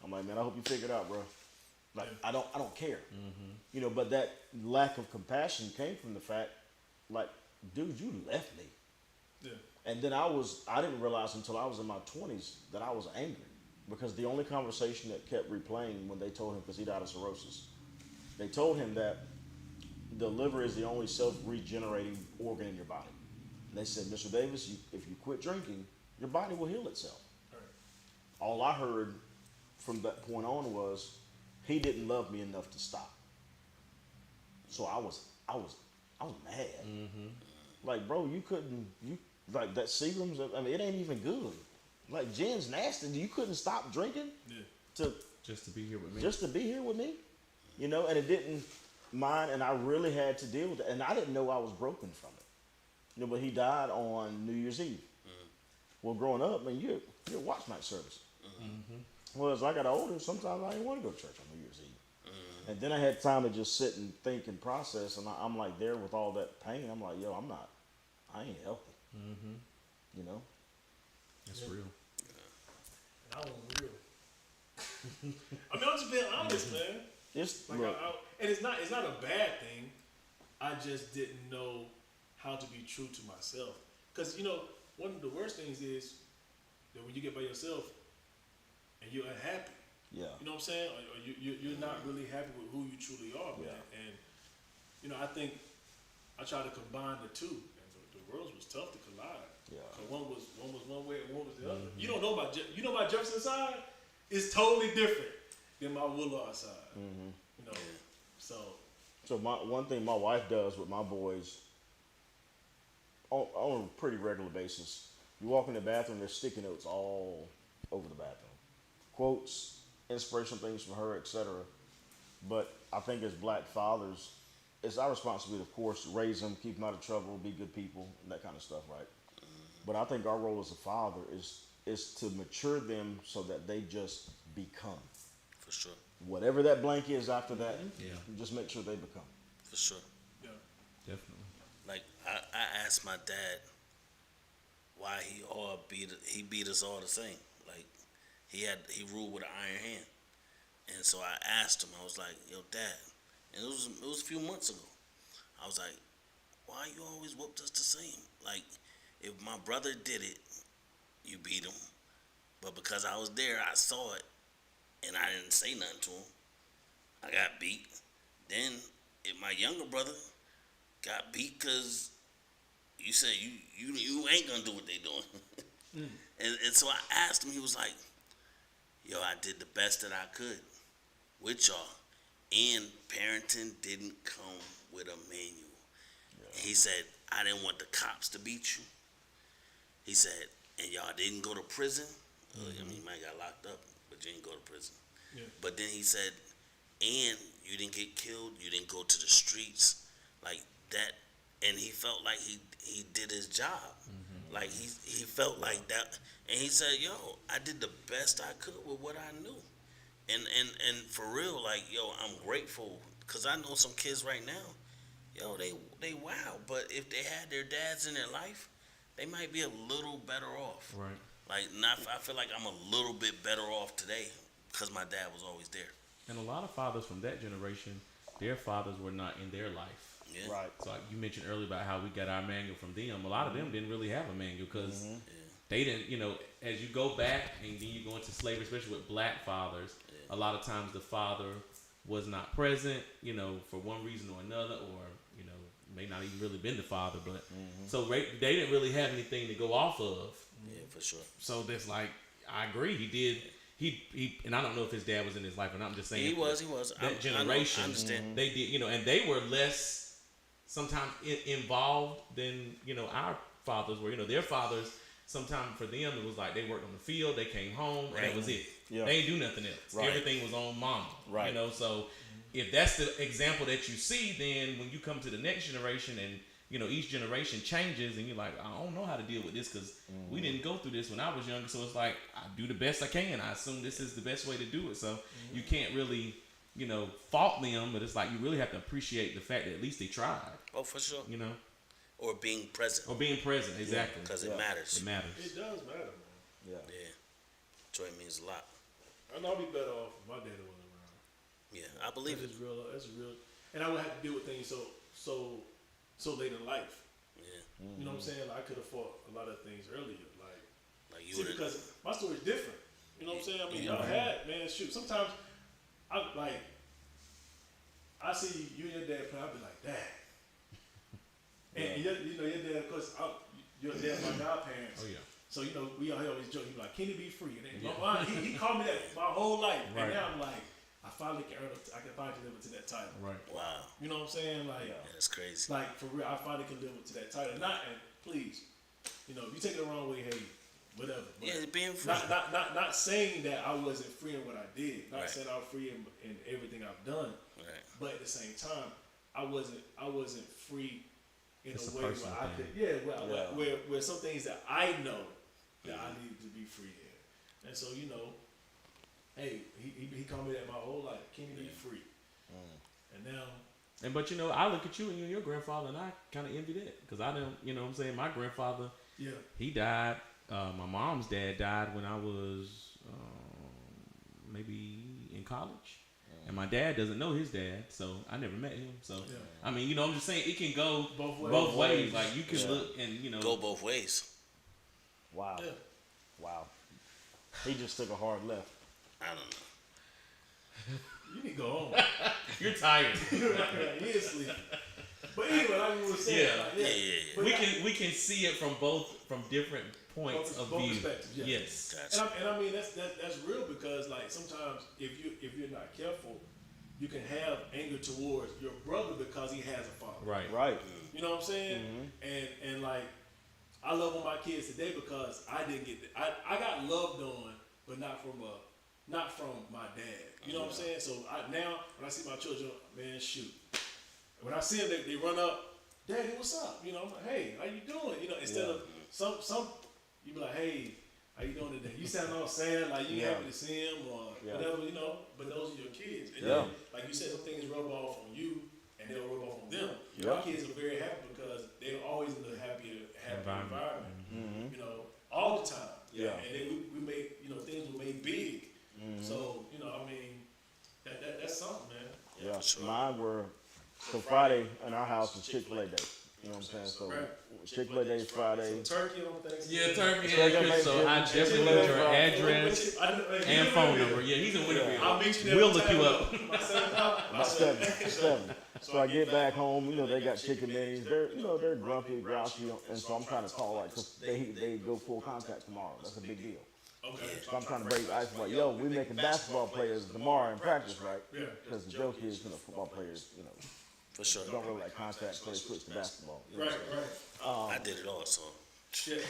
I'm like, man, I hope you figure it out, bro. Like I don't care. You know, but that lack of compassion came from the fact, like, dude, you left me. Yeah. And then I didn't realize until I was in my 20s that I was angry because the only conversation that kept replaying when they told him, because he died of cirrhosis, they told him that the liver is the only self-regenerating organ in your body. And they said, Mr. Davis, if you quit drinking, your body will heal itself. Right. All I heard from that point on was he didn't love me enough to stop. So I was mad. Like, bro, you like that Seagram's, I mean, it ain't even good. Like gin's nasty. You couldn't stop drinking Just to be here with me. just to be here with me, you know. And it didn't mind, and I really had to deal with it. And I didn't know I was broken from it, you know. But he died on New Year's Eve. Well, growing up, man, you're watch night service. Well, as I got older, sometimes I didn't want to go to church on New Year's Eve. And then I had time to just sit and think and process, and I'm like there with all that pain. I'm like, yo, I ain't healthy. You know? That's real. And I wasn't real. I mean, I'm just being honest, man. It's Like, look, and it's not a bad thing. I just didn't know how to be true to myself. Because, you know, one of the worst things is that when you get by yourself and you're unhappy, yeah, you know what I'm saying? Or you're not really happy with who you truly are, man. Yeah. And, you know, I think I try to combine the two. And the worlds was tough to collide. Yeah. So one was one way and one was the other. You don't know about my Jefferson side is totally different than my Woolard side. You know, so one thing my wife does with my boys on a pretty regular basis. You walk in the bathroom, there's sticky notes all over the bathroom, quotes, inspirational things from her, etc. But I think as black fathers, it's our responsibility, of course, to raise them, keep them out of trouble, be good people, and that kind of stuff, right? But I think our role as a father is to mature them so that they just become. For sure. Whatever that blank is after that, Yeah. just make sure they become. For sure. yeah. Definitely. Like I asked my dad why he beat us all the same. Like he ruled with an iron hand. And so I asked him, I was like, yo, Dad, and it was a few months ago. I was like, why you always whooped us the same? Like, if my brother did it, you beat him. But because I was there, I saw it, and I didn't say nothing to him. I got beat. Then, if my younger brother got beat because you said you ain't gonna do what they doing. And so I asked him, he was like, yo, I did the best that I could with y'all. And parenting didn't come with a manual. Yeah. He said, I didn't want the cops to beat you. He said, and y'all didn't go to prison. I mean, you might got locked up, but you didn't go to prison. Yeah. But then he said, and you didn't get killed. You didn't go to the streets like that. And he felt like he did his job. Like he felt like that. And he said, yo, I did the best I could with what I knew. And for real, like, yo, I'm grateful because I know some kids right now, yo, they wow. But if they had their dads in their life, they might be a little better off. Right. Like, I feel like I'm a little bit better off today because my dad was always there. And a lot of fathers from that generation, their fathers were not in their life. Yeah. Right. So like you mentioned earlier about how we got our manual from them. A lot of them didn't really have a manual because they didn't, you know, as you go back and then you go into slavery, especially with black fathers, a lot of times the father was not present, you know, for one reason or another, or, you know, may not even really been the father, but so they didn't really have anything to go off of. Yeah, for sure. So that's like, I agree. He did. He and I don't know if his dad was in his life or not. I'm just saying. He was. That generation, I understand. they did, you know, and they were less sometimes involved than, you know, our fathers were. You know, their fathers, sometimes for them, it was like they worked on the field, they came home, and that was it. Yeah. They didn't do nothing else. Right. Everything was on mama. Right. You know, so if that's the example that you see, then when you come to the next generation and, you know, each generation changes and you're like, I don't know how to deal with this because we didn't go through this when I was younger. So it's like, I do the best I can. I assume this is the best way to do it. So you can't really, you know, fault them, but it's like you really have to appreciate the fact that at least they tried. Oh, for sure. You know? Or being present. Or being present, exactly. Because it matters. It matters. It does matter, man. Yeah. Yeah. Joy means a lot. I know I'd be better off if my daddy wasn't around. Yeah, I believe it. That's real. And I would have to deal with things so late in life. Yeah. You know what I'm saying? Like, I could have fought a lot of things earlier. Like you See, would because my story's different. You know what I'm saying? I mean, y'all had, man, shoot. Sometimes, I see you and your dad playing, I'll be like, Dad. And your dad, of course, your dad, my godparents. Oh, yeah. So, you know, we always joke, he's like, Kenny be free. And then he called me that my whole life. Right. And now I'm like, I can finally live up to that title. Right. wow. You know what I'm saying? Like, Yeah, that's crazy. like for real, I finally can live up to that title. And please, you know, if you take it the wrong way, hey, whatever. But Yeah, being free. not saying that I wasn't free in what I did. Not Right. saying I was free in everything I've done. Right. But at the same time, I wasn't free in It's a a way where personal I thing. could, where some things that I know that I needed to be free in. And so, you know, hey, he called me that my whole life. Can you be free? And now, But I look at you and your grandfather, and I kind of envy that because I didn't. You know what I'm saying? My grandfather, yeah, he died. My mom's dad died when I was maybe in college. And my dad doesn't know his dad, so I never met him. So Yeah. I mean, I'm just saying it can go Both ways. Like you can look and Go both ways. Wow. yeah. Wow. He just took a hard left. I don't know. You need to go home. you're tired. He is sleeping. But anyway, like we were saying, Yeah. But we can see it from different points of both view. perspectives, yeah. Yes. Gotcha. And I mean that's real because like sometimes if you're not careful, you can have anger towards your brother because he has a father. Right. Right. You know what I'm saying? And like I love on my kids today because I didn't get I got loved on, but not from my dad. You know what I'm saying? So now when I see my children, man, shoot. When I see them, they run up, Daddy, what's up? I'm like, hey, how you doing? Instead of some you be like, hey, how you doing today? You sound all sad, like you happy to see him or whatever, but those are your kids. And then, like you said, some things rub off on you and they'll rub off on them. My kids are very happy because they're always in a happy environment. All the time. Yeah. And then we made, things were made big. So, I mean, that's something, man. Yeah. Sure. Mine were, so Friday in our house was Chick-fil-A Day. You know what I'm saying? So Chick-fil-A Day is Friday. Turkey on Thanksgiving. Yeah, turkey. So I definitely need your address and phone number. Yeah, he's in Winterville. I'll meet you there. We'll look you up. About 7. So I get back home, they got chicken minis. They're grumpy, grouchy, and so I'm trying to call because they go full contact tomorrow. That's a big deal. Okay. So I'm trying to break the ice. Like, yo, we making basketball players tomorrow in practice, right? Yeah. Because the joke is, football players, For sure. don't really like contact, so they switch to basketball. You know Right, what I'm right. I did it also. Yeah. saying?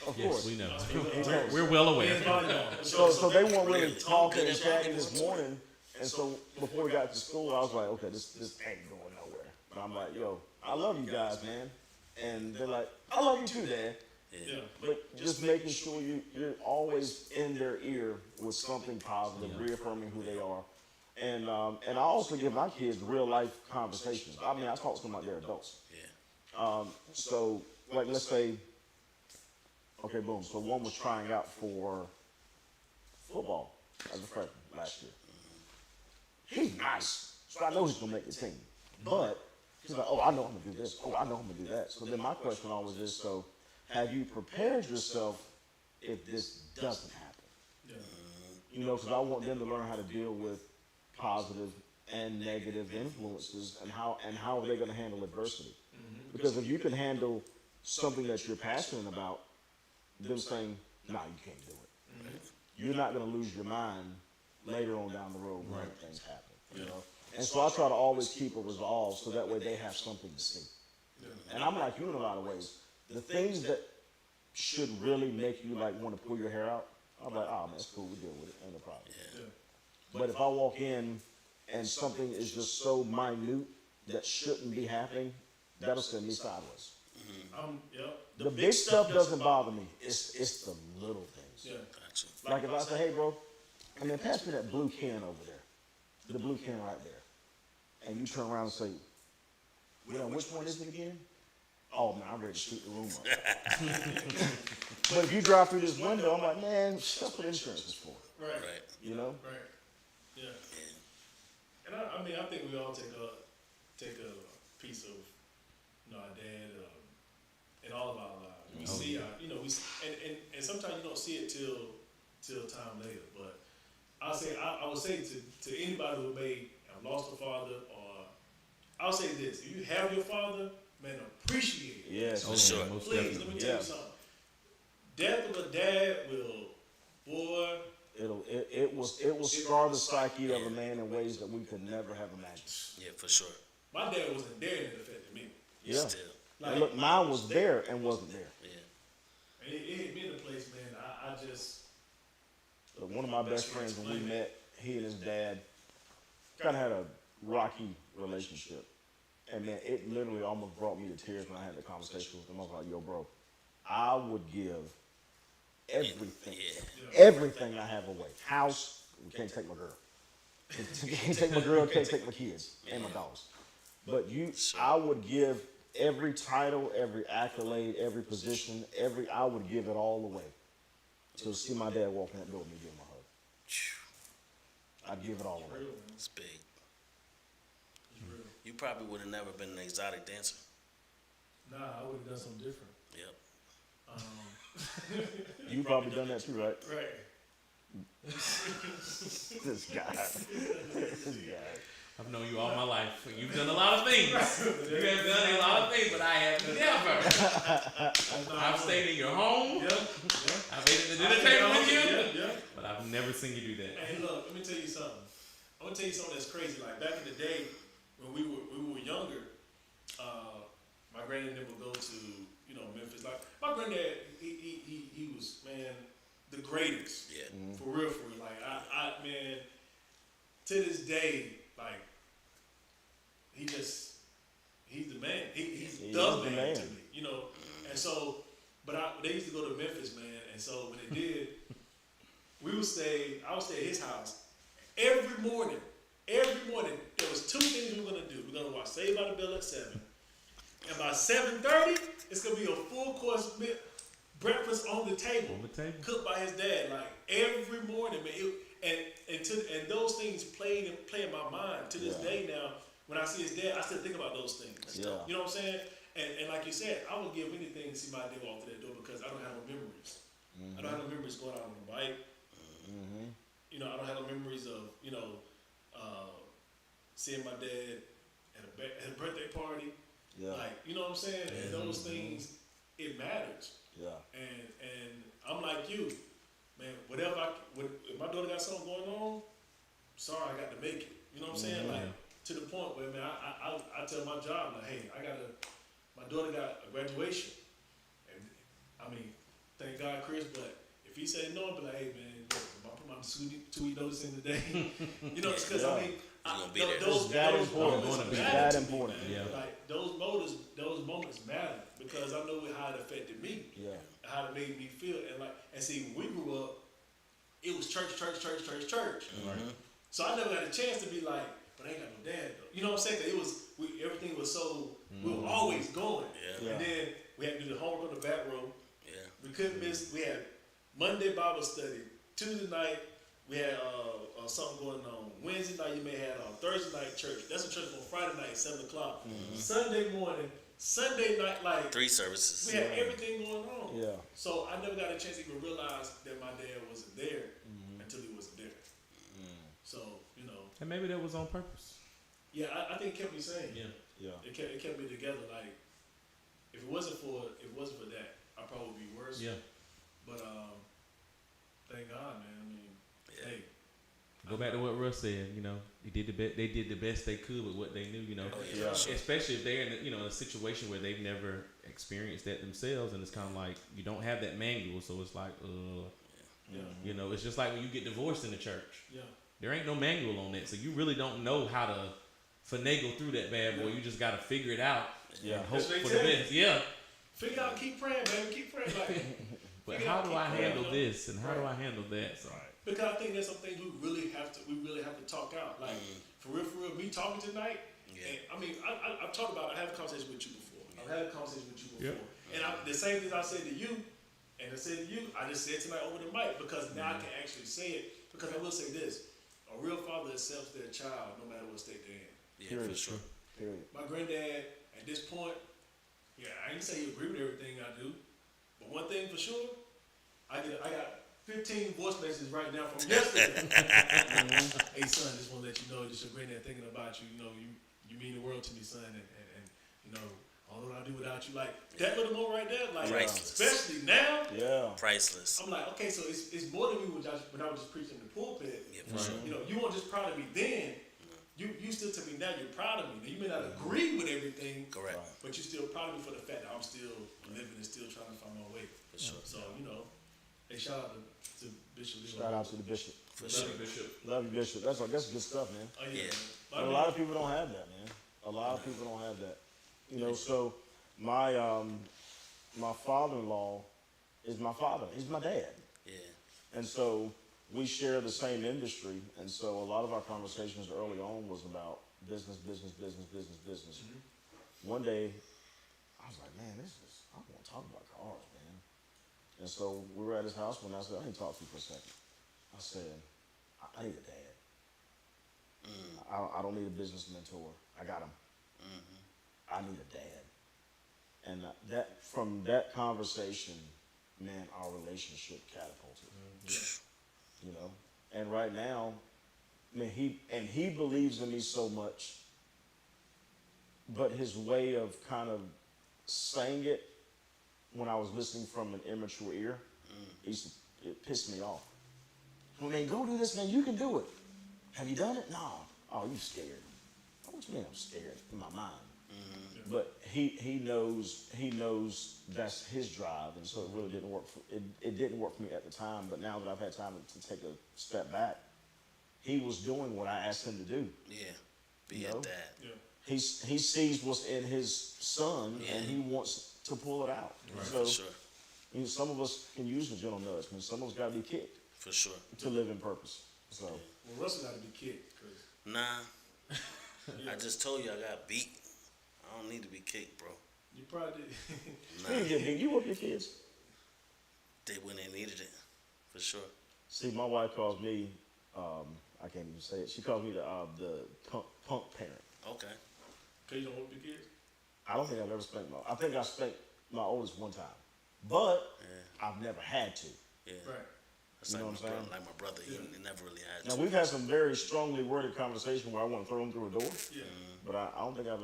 Of Yes, course. we know. Yes. We're well aware. So they weren't really talking and chatting this morning, and so before we got to school, I was like, okay, this ain't going nowhere. But I'm like, yo, I love you guys, man. And they're like, I love you too, Dad. Yeah. But just making sure you're always in their ear with something positive, reaffirming who they are. And I also give my kids real life conversations. I mean, I talk to them like they're adults. Yeah. So, like, let's say, okay, boom. So one was trying out for football as a freshman last year. He's nice, so I know he's gonna make the team. But he's like, oh, I know I'm gonna do this. Oh, I know I'm gonna do that. So then my question always is, so have you prepared yourself if this doesn't happen? Yeah. Because I want them to learn how to deal with positive and negative influences and how are they going to handle adversity. Because if you can handle something that you're passionate about, them saying, nah, you can't do it. You're not going to lose your mind later on down the road when things happen. And so I try to always keep a resolve so that way they have something to see. And I'm like you in a lot of ways. The things that should really make you like want to pull your hair out, I'm like, oh man, it's cool, we deal with it, ain't no problem. Yeah. But if I walk in and something is just so minute that shouldn't be happening, that'll send me sideways. Yep. The big stuff doesn't bother me. It's the little things. Yeah. Gotcha. Like if I say, hey bro, pass me that blue can over there. The blue can right there. And you turn around and say, well, which one is it again? Oh man, I'm ready to shoot the room up. But if you drive through this window, I'm like, man, that's what insurance is for. Right. Right. Right. Yeah. And I think we all take a piece of our dad in all of our lives. We see and sometimes you don't see it till time later. But I would say to anybody who may have lost a father, or I'll say this: if you have your father, man, appreciate it. Yes, For sure. Most Please, definitely. let me tell you something. Death of a dad boy. It will scar the psyche of a man in ways that we could never have imagined. Yeah, for sure. My dad wasn't there and it affected me. Yeah. Still. And look, mine was there and wasn't there. Yeah. And it hit me in a place, man. I just. Look, one of my best friends, when we met, he and his dad kind of had a rocky relationship. And man, it literally almost brought me to tears when I had the conversation with him. I was like, yo, bro, I would give everything, Yeah. everything I have away. House, we can't take my girl. Can't take my girl, can't take my kids and my dogs. But I would give every title, every accolade, every position, I would give it all away to see my dad walk in that door and me give him a hug. I'd give it all away. It's big. You probably would have never been an exotic dancer. Nah, I would have done something different. Yep. You probably done that too, right? Right. This guy. I've known you all my life. You've done a lot of things. You have done a lot of things, but I have never. I've stayed in your home. Yeah. I've ate at the dinner table with you. Yeah. But I've never seen you do that. Hey, look, let me tell you something. I'm gonna tell you something that's crazy. Like back in the day, when we were younger, my granddad would go to Memphis. Like my granddad, he was the greatest. Yeah. For real. Like I to this day, like he's the man. He's the man to me. And so, but they used to go to Memphis, man. And so when they did, I would stay at his house every morning. There was two things we were gonna do. We're gonna watch Saved by the Bell at 7, and by 7:30, it's gonna be a full course breakfast on the table, cooked by his dad, like every morning, man. And those things play in my mind to this day. Now, when I see his dad, I still think about those things. Yeah. You know what I'm saying? And like you said, I would give anything to see my dad walk through that door because I don't have no memories. I don't have no memories going out on the bike. I don't have no memories of seeing my dad at a birthday party. Yeah. Like, you know what I'm saying? And those things, it matters. Yeah. And I'm like you, man. If my daughter got something going on, sorry, I got to make it. You know what I'm saying? Like to the point where, man, I tell my job, like, hey, my daughter got a graduation, and I mean, thank God, Chris. But if he said no, I'd be like, hey, man, look, if I put my 2-week notice in today, because I mean. Those important. Yeah. Like those moments matter because I know how it affected me. Yeah. How it made me feel, and see, when we grew up, it was church. Mm-hmm. So I never got a chance to be like, but I ain't got no dad though. You know what I'm saying? 'Cause everything was so we were always going. Yeah. And then we had to do the homework on the back row. Yeah. We couldn't miss. We had Monday Bible study, Tuesday night. We had something going on. Wednesday night, you may have Thursday night church. That's a church on Friday night, 7 o'clock. Sunday morning, Sunday night, like 3 services. we had everything going on. Yeah. So I never got a chance to even realize that my dad wasn't there until he wasn't there. So And maybe that was on purpose. yeah, I think it kept me sane. Yeah. It kept me together. Like if it wasn't for that, I'd probably be worse. Yeah. But thank God, man. I mean, hey. Go back to what Russ said. They did the best they could with what they knew. Especially if they're in a situation where they've never experienced that themselves, and it's kind of like you don't have that manual, so it's like, it's just like when you get divorced in the church. Yeah. There ain't no manual on that, so you really don't know how to finagle through that bad boy. You just got to figure it out and hope for the best. Yeah. Figure out, keep praying, baby, keep praying. Like, but how do I handle this and how do I handle that? So. Because I think there's some things we really have to talk out. Like for real, me talking tonight. Yeah. And, I mean, I've talked about. I had a conversation with you before. I've had a conversation with you before. Yep. And the same things I said to you, and I said to you, I just said tonight over the mic because now I can actually say it. Because I will say this: a real father accepts their child no matter what state they're in. Yeah, for sure. Period. My granddad, at this point, I ain't say he agree with everything I do, but one thing for sure, I got 15 voice messages right now from yesterday. Hey son, just want to let you know, just your granddad thinking about you. You mean the world to me, son, and I don't know what I'll do without you. Like that little moment right there, like especially now. Yeah. Priceless. I'm like, okay, so it's more than me when I was just preaching in the pulpit. Yeah, for sure. You weren't just proud of me then. You still to me now. You're proud of me. Now, you may not agree with everything, correct, but you're still proud of me for the fact that I'm still living and still trying to find my way. For sure. So hey, shout out to Bishop. Shout out to the Bishop. For sure. Love you, Bishop. That's good stuff, man. Oh yeah. But a lot of people don't have that, man. A lot of people don't have that. So my my father-in-law is my father. He's my dad. Yeah. And so we share the same industry, and so a lot of our conversations early on was about business. One day, I was like, man, I want to talk about cars, man. And so we were at his house when I said, I need to talk to you for a second. I said, I need a dad. I don't need a business mentor. I got him. I need a dad. And from that conversation, man, our relationship catapulted. You know, and right now, man, he believes in me so much, but his way of kind of saying it when I was listening from an immature ear, it pissed me off. Well, man, go do this, man. You can do it. Have you done it? No. Oh, you scared. What you mean I'm scared in my mind? But he knows that's his drive, and so it really didn't work. It didn't work for me at the time. But now that I've had time to take a step back, he was doing what I asked him to do. Yeah, be a dad. Yeah. He sees what's in his son, and he wants to pull it out. Right. So, For sure. You know, some of us can use the gentle nudge, and some of us got to be kicked For sure. to live in purpose. So, Well, Russell got to be kicked. Nah. I just told you I got beat. I don't need to be kicked, bro. You probably did. you Nah. didn't get beat. You whoop your kids. They when they needed it. For sure. See, my wife calls me. I can't even say it. She calls me the punk parent. Okay. Because you don't whoop your kids? I don't think I've ever spanked my. I think I spanked my oldest one time, but I've never had to. Yeah. Right. That's You know like, what I'm saying? like my brother. He never really had Now to. we've had some very strongly worded conversation where I want to throw him through a door, Yeah. but I don't think I've.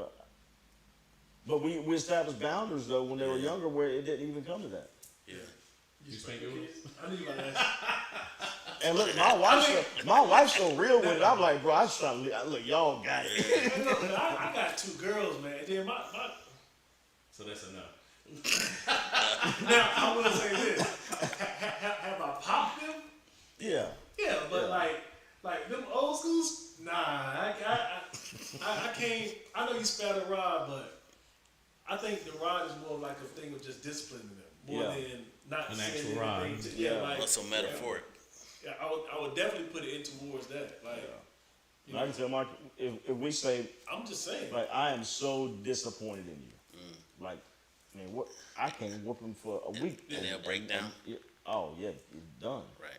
But we established boundaries though when they were younger where it didn't even come to that. Yeah. You spank your yours? kids? I knew you about to ask. And look, my wife's so real with it. I'm like, bro, I just trying to look. Y'all got it. Hey, look, I got 2 girls, man. And then my So that's enough. now I will say this: have I popped them? Yeah. Yeah, but like them old schools, nah. I can't. I know you spat a rod, but I think the rod is more like a thing of just disciplining them more than not An saying actual rod. anything. Yeah. Like, Also metaphoric. yeah, I would definitely put it in towards that. Like, you know, I can tell Mark if we say I'm just saying. like I am so disappointed in you. Like, man, what I can't whoop him for a week. And they'll break down. Oh yeah, it's done. Right.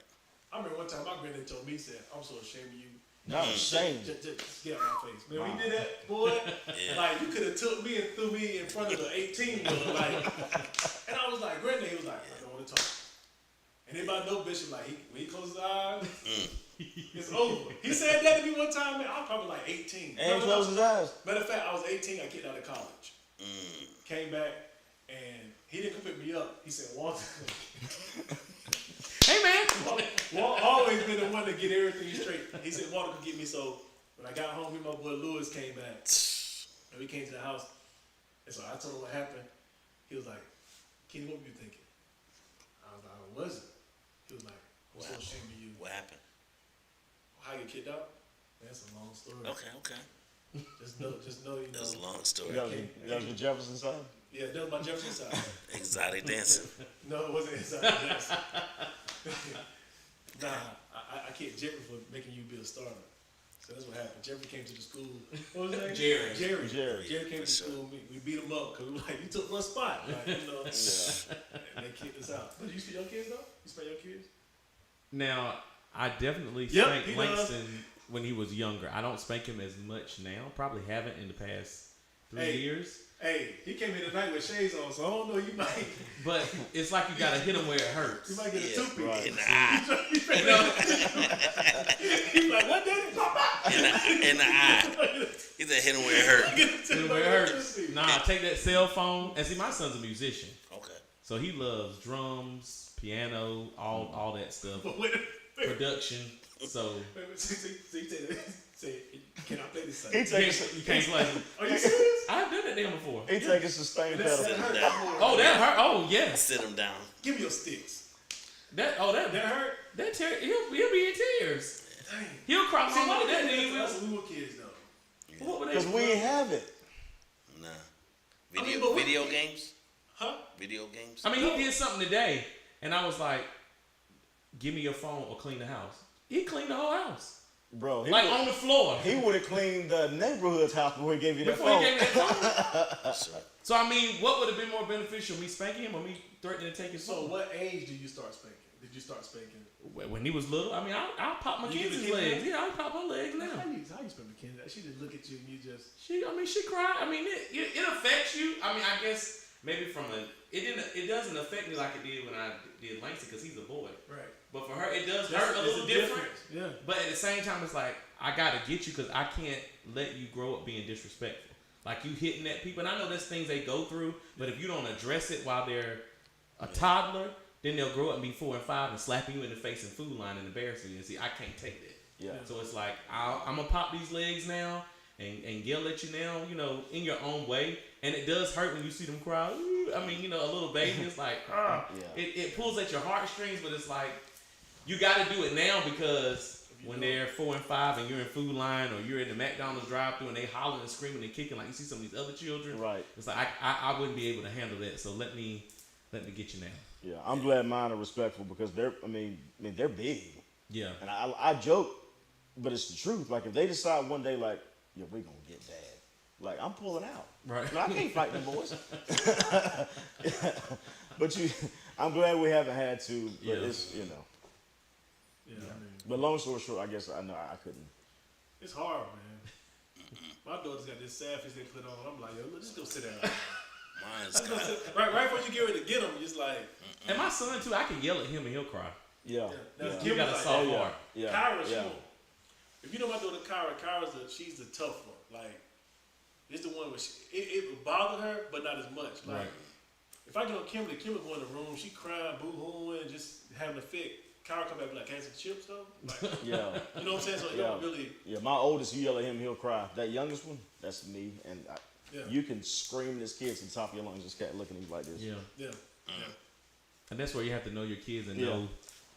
I remember one time my granddad told me, he said, "I'm so ashamed of you." Not ashamed. Just get out my face, man. When you did that, boy, like you could have took me and threw me in front of the 18-wheeler, like. And I was like, granddad, he was like, I don't want to talk. And anybody know Bishop, like when he closes his eyes, it's over. He said that to me one time, man. I was probably like 18. And close his eyes. Matter of fact, I was 18. I kicked out of college. Came back, and he didn't come pick me up. He said, Walter. Hey man. Walt always been the one to get everything straight. He said Walter could get me, so when I got home, me and my boy Lewis came back. And we came to the house. And so I told him what happened. He was like, Kenny, what were you thinking? I was like, I wasn't. He was like, I'm so ashamed of you. What happened? How you get kicked out? That's a long story. Okay. Just know, you know. That was a long story. That was the Jefferson side. Yeah, that was my Jefferson side. Exotic dancing. No, it wasn't inside the desk. Nah, I kicked Jeffrey for making you be a starter. So that's what happened. Jeffrey came to the school. What was his name? Jerry. Jerry came to the school. We beat him up because we were like, you took my spot. Like, you know. And they kicked us out. But you spank your kids though? You spank your kids? Now, I definitely Yep, spanked he Langston when he was younger. I don't spank him as much now. Probably haven't in the past 3 years. Hey, he came here tonight with shades on, so I don't know. You might. But it's like you gotta hit him where it hurts. You might get a toothpick. right. In the eye. He's like, what, Daddy? Papa? In the eye. He said hit him where it hurt. Hit him where it hurts. Nah, take that cell phone. And see, my son's a musician, Okay. so he loves drums, piano, all that stuff, Wait, production. So say, can I play this song? He takes you can't play. Are you serious? I've done that damn before. he take a sustained pedal. Sit him down. Oh, that hurt. Oh, yes. Sit him down. Give me your sticks. That That hurt? he'll be in tears. Dang. He'll cry See, all over that that's nigga. when we were kids, though. What were they? Because we ain't have it. Nah. I mean, but Video games? Huh? Video games? I mean, he did something today, and I was like, give me your phone or clean the house. He cleaned the whole house. Bro, Like on the floor. he would have cleaned the neighborhood's house before he gave you that Before phone. he gave me that phone. So I mean, what would have been more beneficial, me spanking him or me threatening to take his So phone? what age did you start spanking? Did you start spanking? When he was little, I mean, I'll pop my You give kids' the kid legs. that? Yeah, I'll pop her legs now. How you spank McKenzie? She just look at you and you just. She cried. I mean, it affects you. I mean, I guess maybe it doesn't affect me like it did when I did Langston because he's a boy. Right. But for her, it does hurt a little different. Yeah. But at the same time, it's like, I gotta get you because I can't let you grow up being disrespectful. Like you hitting at people. And I know there's things they go through, but if you don't address it while they're a toddler, then they'll grow up and be 4 and 5 and slapping you in the face in food line and embarrassing you. And see, I can't take that. Yeah. So it's like, I'm gonna pop these legs now and yell at you now, in your own way. And it does hurt when you see them cry. Ooh, I mean, a little baby, it's like, it pulls at your heartstrings, but it's like, you got to do it now because when they're 4 and 5 and you're in food line or you're in the McDonald's drive-thru and they hollering and screaming and kicking like you see some of these other children, right? It's like I wouldn't be able to handle that. So let me get you now. Yeah, I'm glad mine are respectful because they're big. Yeah, and I joke, but it's the truth. Like if they decide one day, like, yeah, we're gonna get dad. Like I'm pulling out. Right. No, I can't fight them boys. But I'm glad we haven't had to. But it's Yeah. I mean, But long story short, I guess I know I couldn't. it's hard, man. My daughter's got this sad face they put on. I'm like, yo, look, just go sit down. Mine's got right before you get ready to get them, just like. and my son too. I can yell at him and he'll cry. Yeah. He got a soft heart. Yeah. Kyra, yeah. if you know my daughter Kyra, she's the tough one. Like, it's the one where it would bother her, but not as much. Like, if I get on Kimberly go in the room, she crying, boo-hooing, just having a fit. Kyra come back and be like, "Have some chips though?" Like, Yeah. you know what I'm saying? So it don't really. Yeah, my oldest, you yell at him, he'll cry. That youngest one, that's me. And you can scream this kid to the top of your lungs, just can't look at him like this. Yeah. And that's where you have to know your kids and know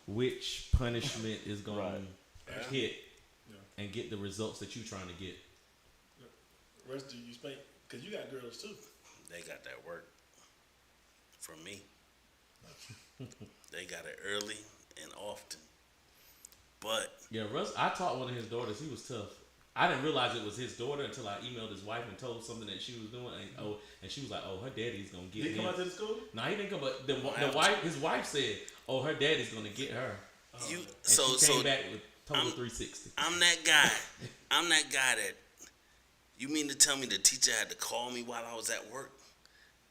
which punishment is going to hit and get the results that you're trying to get. Rest do you spank? Because you got girls too. They got that work from me. They got it early and often. But yeah, Russ, I taught one of his daughters. He was tough. I didn't realize it was his daughter until I emailed his wife and told something that she was doing. And she was like, "Oh, her daddy's gonna get Did he come out to the school? No, he didn't come. But his wife said, "Oh, her daddy's gonna get her." you And so she came back with total 360. I'm that guy. I'm that guy that you mean to tell me the teacher had to call me while I was at work?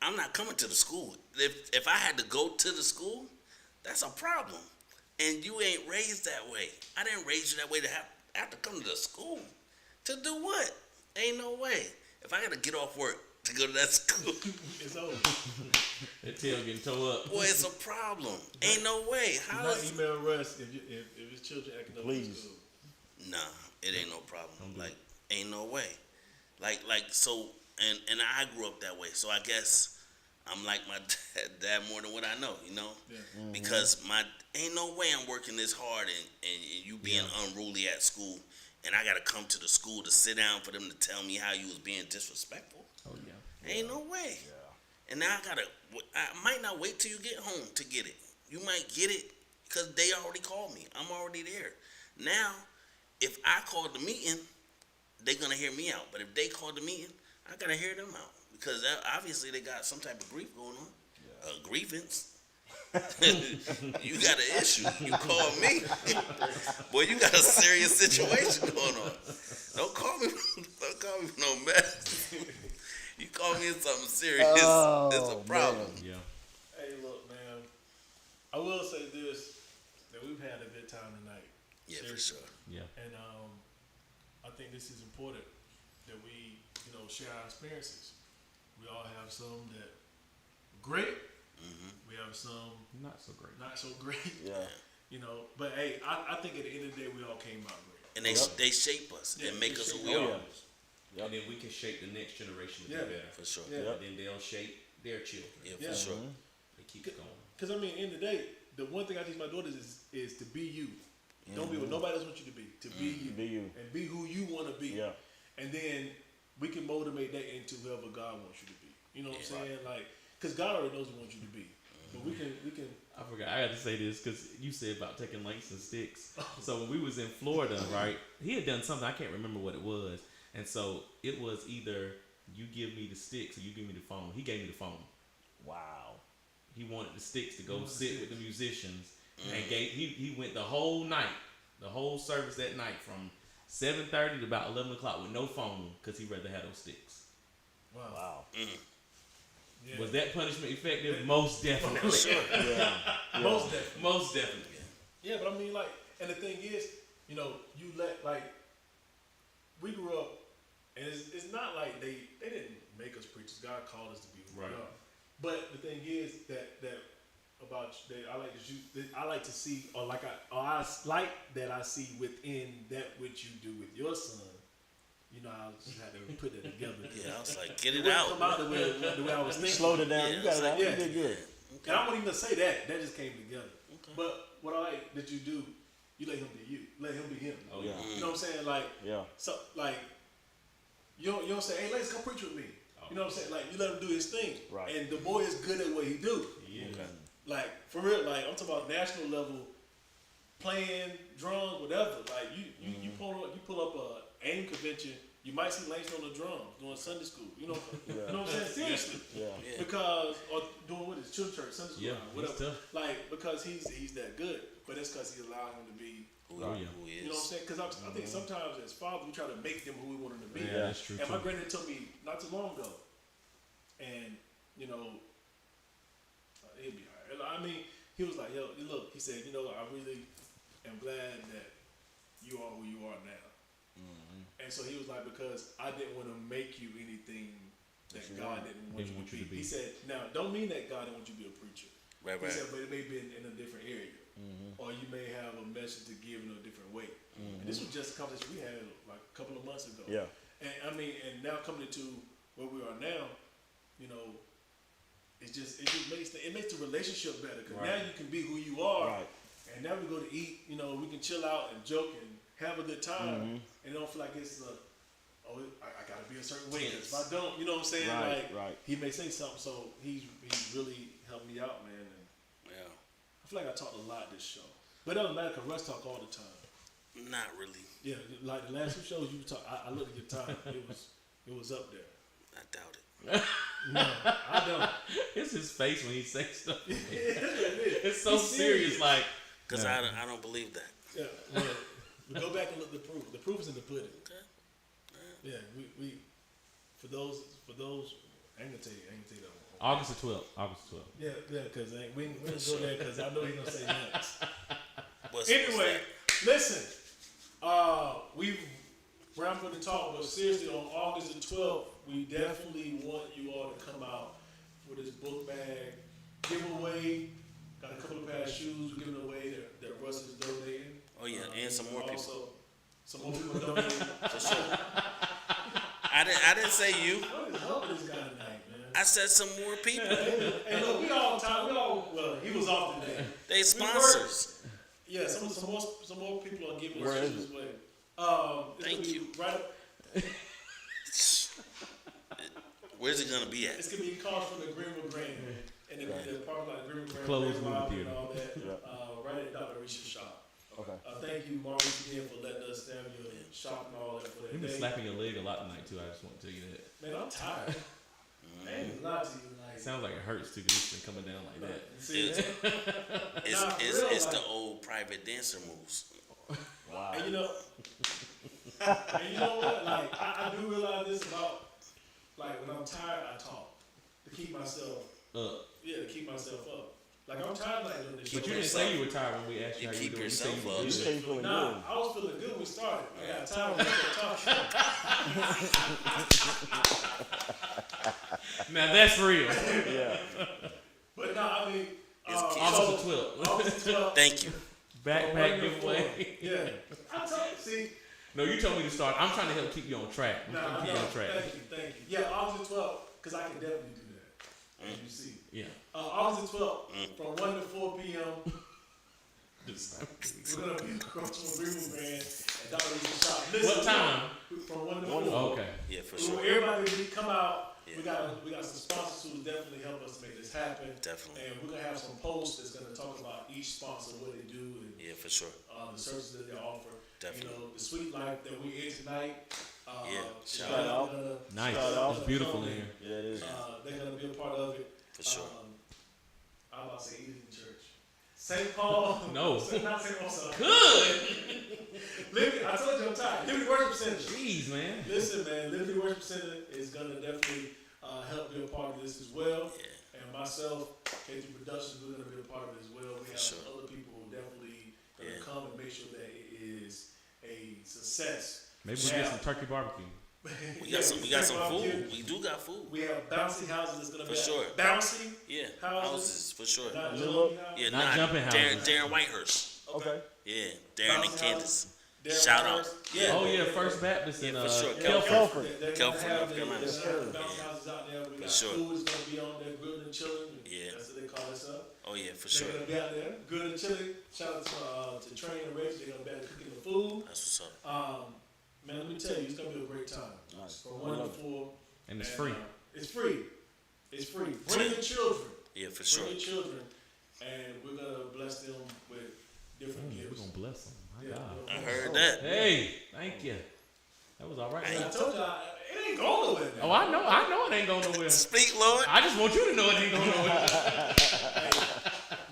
I'm not coming to the school. If I had to go to the school, that's a problem. And you ain't raised that way. I didn't raise you that way to have to come to the school. To do what? Ain't no way. If I gotta get off work to go to that school, It's over. That tail getting towed up. boy, it's a problem. Ain't no way. Do How not is email Russ if his children acting up in Please. school. Nah, it ain't no problem. Like, ain't no way. Like so, and I grew up that way. So I guess I'm like my dad more than what I know, Yeah. Because ain't no way I'm working this hard and you being unruly at school, and I gotta come to the school to sit down for them to tell me how you was being disrespectful. Oh yeah. Ain't no way. Yeah. And now I might not wait till you get home to get it. You might get it because they already called me. I'm already there. Now, if I call the meeting, they're going to hear me out. But if they call the meeting, I got to hear them out. Because obviously they got some type of grief going on. A grievance. You got an issue. You call me. Boy, you got a serious situation going on. Don't call me for no mess. You call me in something serious, it's a problem. Man. Yeah. Hey, look, man. I will say this: that we've had a good time tonight. Yeah, Seriously. for sure. Yeah. And I think this is important that we, share our experiences. We all have some that great. We have some Not so great. not so great. Yeah. But hey, I think at the end of the day we all came out great. And they shape us and make us who we are. And then we can shape the next generation to be better. For sure. Yeah. And then they'll shape their children. Yeah, Yeah. for sure. They keep going. Because I mean, in the day, the one thing I teach my daughters is to be you. Don't be what nobody else wants you to be. To be you. Be you. And be who you want to be. Yeah. And then we can motivate that into whoever God wants you to be. You know what I'm saying? Like, because God already knows He wants you to be. But we can I forgot. I got to say this because you said about taking links and sticks. So when we was in Florida, right, he had done something. I can't remember what it was. And so it was either you give me the sticks or you give me the phone. He gave me the phone. Wow. He wanted the sticks to go sit with the musicians. And he went the whole night, the whole service that night from 7:30 to about 11 o'clock with no phone because he'd rather have those sticks. Wow. Yeah. Was that punishment effective? Most definitely. Sure. Yeah. Most definitely. Most definitely. Yeah, but I mean, like, and the thing is, you know, you let, like, we grew up, and it's not like they didn't make us preachers. God called us to be who we are. But the thing is that about that I like to see, or I like that I see within that which you do with your son. You know, I just had to put that together. Yeah, I was like, get it wouldn't out. come out the way I was thinking. Slowed it down. Yeah, You got it out. yeah. You did good. And I wouldn't even say that. That just came together. Okay. But what I like that you do, you let him be you. Let him be him. Oh, Yeah. You know what I'm saying? Like, Yeah. so, like, you don't say, hey, let's come preach with me. You know what I'm saying? Like, you let him do his thing. Right. And the boy is good at what he do. Yeah. Like, for real, like, I'm talking about national level, playing drums, whatever. Like, you pull up a AIM convention, you might see Langston on the drums doing Sunday school. You know what I'm saying? Seriously. Yeah. Yeah. Because, or doing what is children's church, Sunday school, Yeah, whatever. he's tough. Like, because he's that good. But it's because he allowed him to be, Who, Oh, yeah. who is? you know what I'm saying? Because I think sometimes as fathers, we try to make them who we want them to be. Yeah, that's true And my too. granddad told me not too long ago, and you know, he'll be all right. I mean, he was like, yo, look, he said, you know, I really am glad that you are who you are now. And so he was like, because I didn't want to make you anything that God didn't want you to be. He said, now, don't mean that God didn't want you to be a preacher. Right, He right. said, but it may be in a different area. Or you may have a message to give in a different way. And this was just a conversation we had like a couple of months ago. Yeah. And I mean, and now coming into where we are now, you know, it just makes the relationship better. Because now you can be who you are. Right. And now we go to eat, you know, we can chill out and joke and have a good time. And it don't feel like it's I gotta be a certain way. 'Cause if I don't, you know what I'm saying? Right, Like, right. he may say something, so he's really helped me out, man. And Yeah. I feel like I talked a lot this show. But it doesn't matter because Russ talk all the time. Not really. Yeah, like the last two shows you talk, I looked at your time. It was up there. I doubt it. No, I don't. It's his face when he says stuff. It's It's so serious, like. Because Yeah. I don't believe that. Yeah, well, go back and look at the proof. The proof is in the pudding. Okay. Yeah, we for those I ain't gonna tell you that one. August the 12th. Yeah, because we didn't go there because I know he's gonna say next. What's Anyway, that? listen, we're not going to talk, but seriously, on August the 12th, we definitely want you all to come out for this book bag giveaway. Got a couple of pair of shoes we're giving away that Russ is donating. Oh yeah, and some more people. Also, some more people donating. For sure. I didn't say you. What is up with this guy tonight, man? I said some more people. Hey, look, well, he was off today. They sponsors. Yeah, some more people are giving Where us is shoes away. It's Thank gonna be you. Right up, Where's it gonna be at? it's gonna be across from the Greenwood Grand and the parking lot of Greenwood Grand. Closed Grand movie Lobby theater. and all that. Yeah. Right at Dr. Risha's shop. Okay. Thank you, Maurice, again for letting us have your shop and all that for that You've been day. slapping your leg a lot tonight too. I just want to tell you that. Man, I'm tired. I ain't gonna lie to you. Like, It sounds like it hurts too because it's been coming down like that. see, It's, Nah, it's, real it's the life. old private dancer moves. Wow. and you know what? Like, I do realize this about, like, when I'm tired, I talk to keep myself, to keep myself up. Like, I'm tired like doing this But shit. you didn't say you were tired when we asked you You how you keep were doing. yourself you up. You said say you feeling Nah, good. I was feeling good when we started. I got tired when we started talking. Now that's real. Yeah. But no, I mean, It's kids. August the 12th. August the 12th. Thank you. Backpack giveaway. Yeah. I told you, see. No, you told me to start. I'm trying to help keep you on track. I'm trying to keep you on track. Thank you. Yeah, August the 12th, because I can definitely do that. As you see. Yeah. August the 12th, from 1 to 4 p.m., we're going to be across from Greenwood Grand at Dr. Risha's shop. Listen, What time? From 1 to 4. Oh, okay. Yeah, for So sure. everybody come out. Yeah. We got some sponsors students definitely help us make this happen. Definitely. And we're gonna have some posts that's gonna talk about each sponsor, what they do, and Yeah, for sure. the services that they offer. Definitely. You know, the sweet life that we in tonight. Yeah, Shout shout out. Nice. Shout out. It's beautiful in here. Yeah, it is. They're gonna be a part of it. For sure. I'm about to say Eden Church. St. Paul. No. Not St. Paul. Sorry. Good. Liberty, I told you I'm tired. Liberty Worship Center. Jeez, man. Listen, man, Liberty Worship Center is gonna definitely help be a part of this as well. Yeah. And myself, K3 Productions, we're gonna be a part of it as well. We have sure. other people who definitely gonna Yeah. come and make sure that it is a success. Maybe we get some turkey barbecue. We got some food. We do got food. We have bouncy houses that's gonna For be sure. bouncy Yeah, houses. houses for sure. Not Look. jumping houses. Yeah, Not jumping Darren, houses. Darren Whitehurst. Okay. Yeah, Darren and Bouncy Candace. houses. Darren Shout out. Whitehurst. Yeah. Oh yeah, First Baptist in Yeah, for sure. Kelford. They're Kelford, gonna have North the Carolina. bouncy houses out there. We got sure. food is gonna be on there, grilling and chilling. Yeah. That's what they call this up. Oh yeah, for They're sure. gonna be out there, good and chilling. Shout out to Train and Rich. They're gonna be out there cooking the food. That's what's up. Man, let me tell you, it's gonna be a great time. Nice. From 1 to 4. And it's free. It's free. It's free. Bring your children. Yeah, for sure. Bring your children, and we're gonna bless them with different We're gifts. gonna bless them. My Yeah, God. I heard that. Hey, thank you. That was all right. I told y'all, it ain't going nowhere. Oh, I know it ain't going nowhere. Speak, Lord. I just want you to know it ain't going nowhere.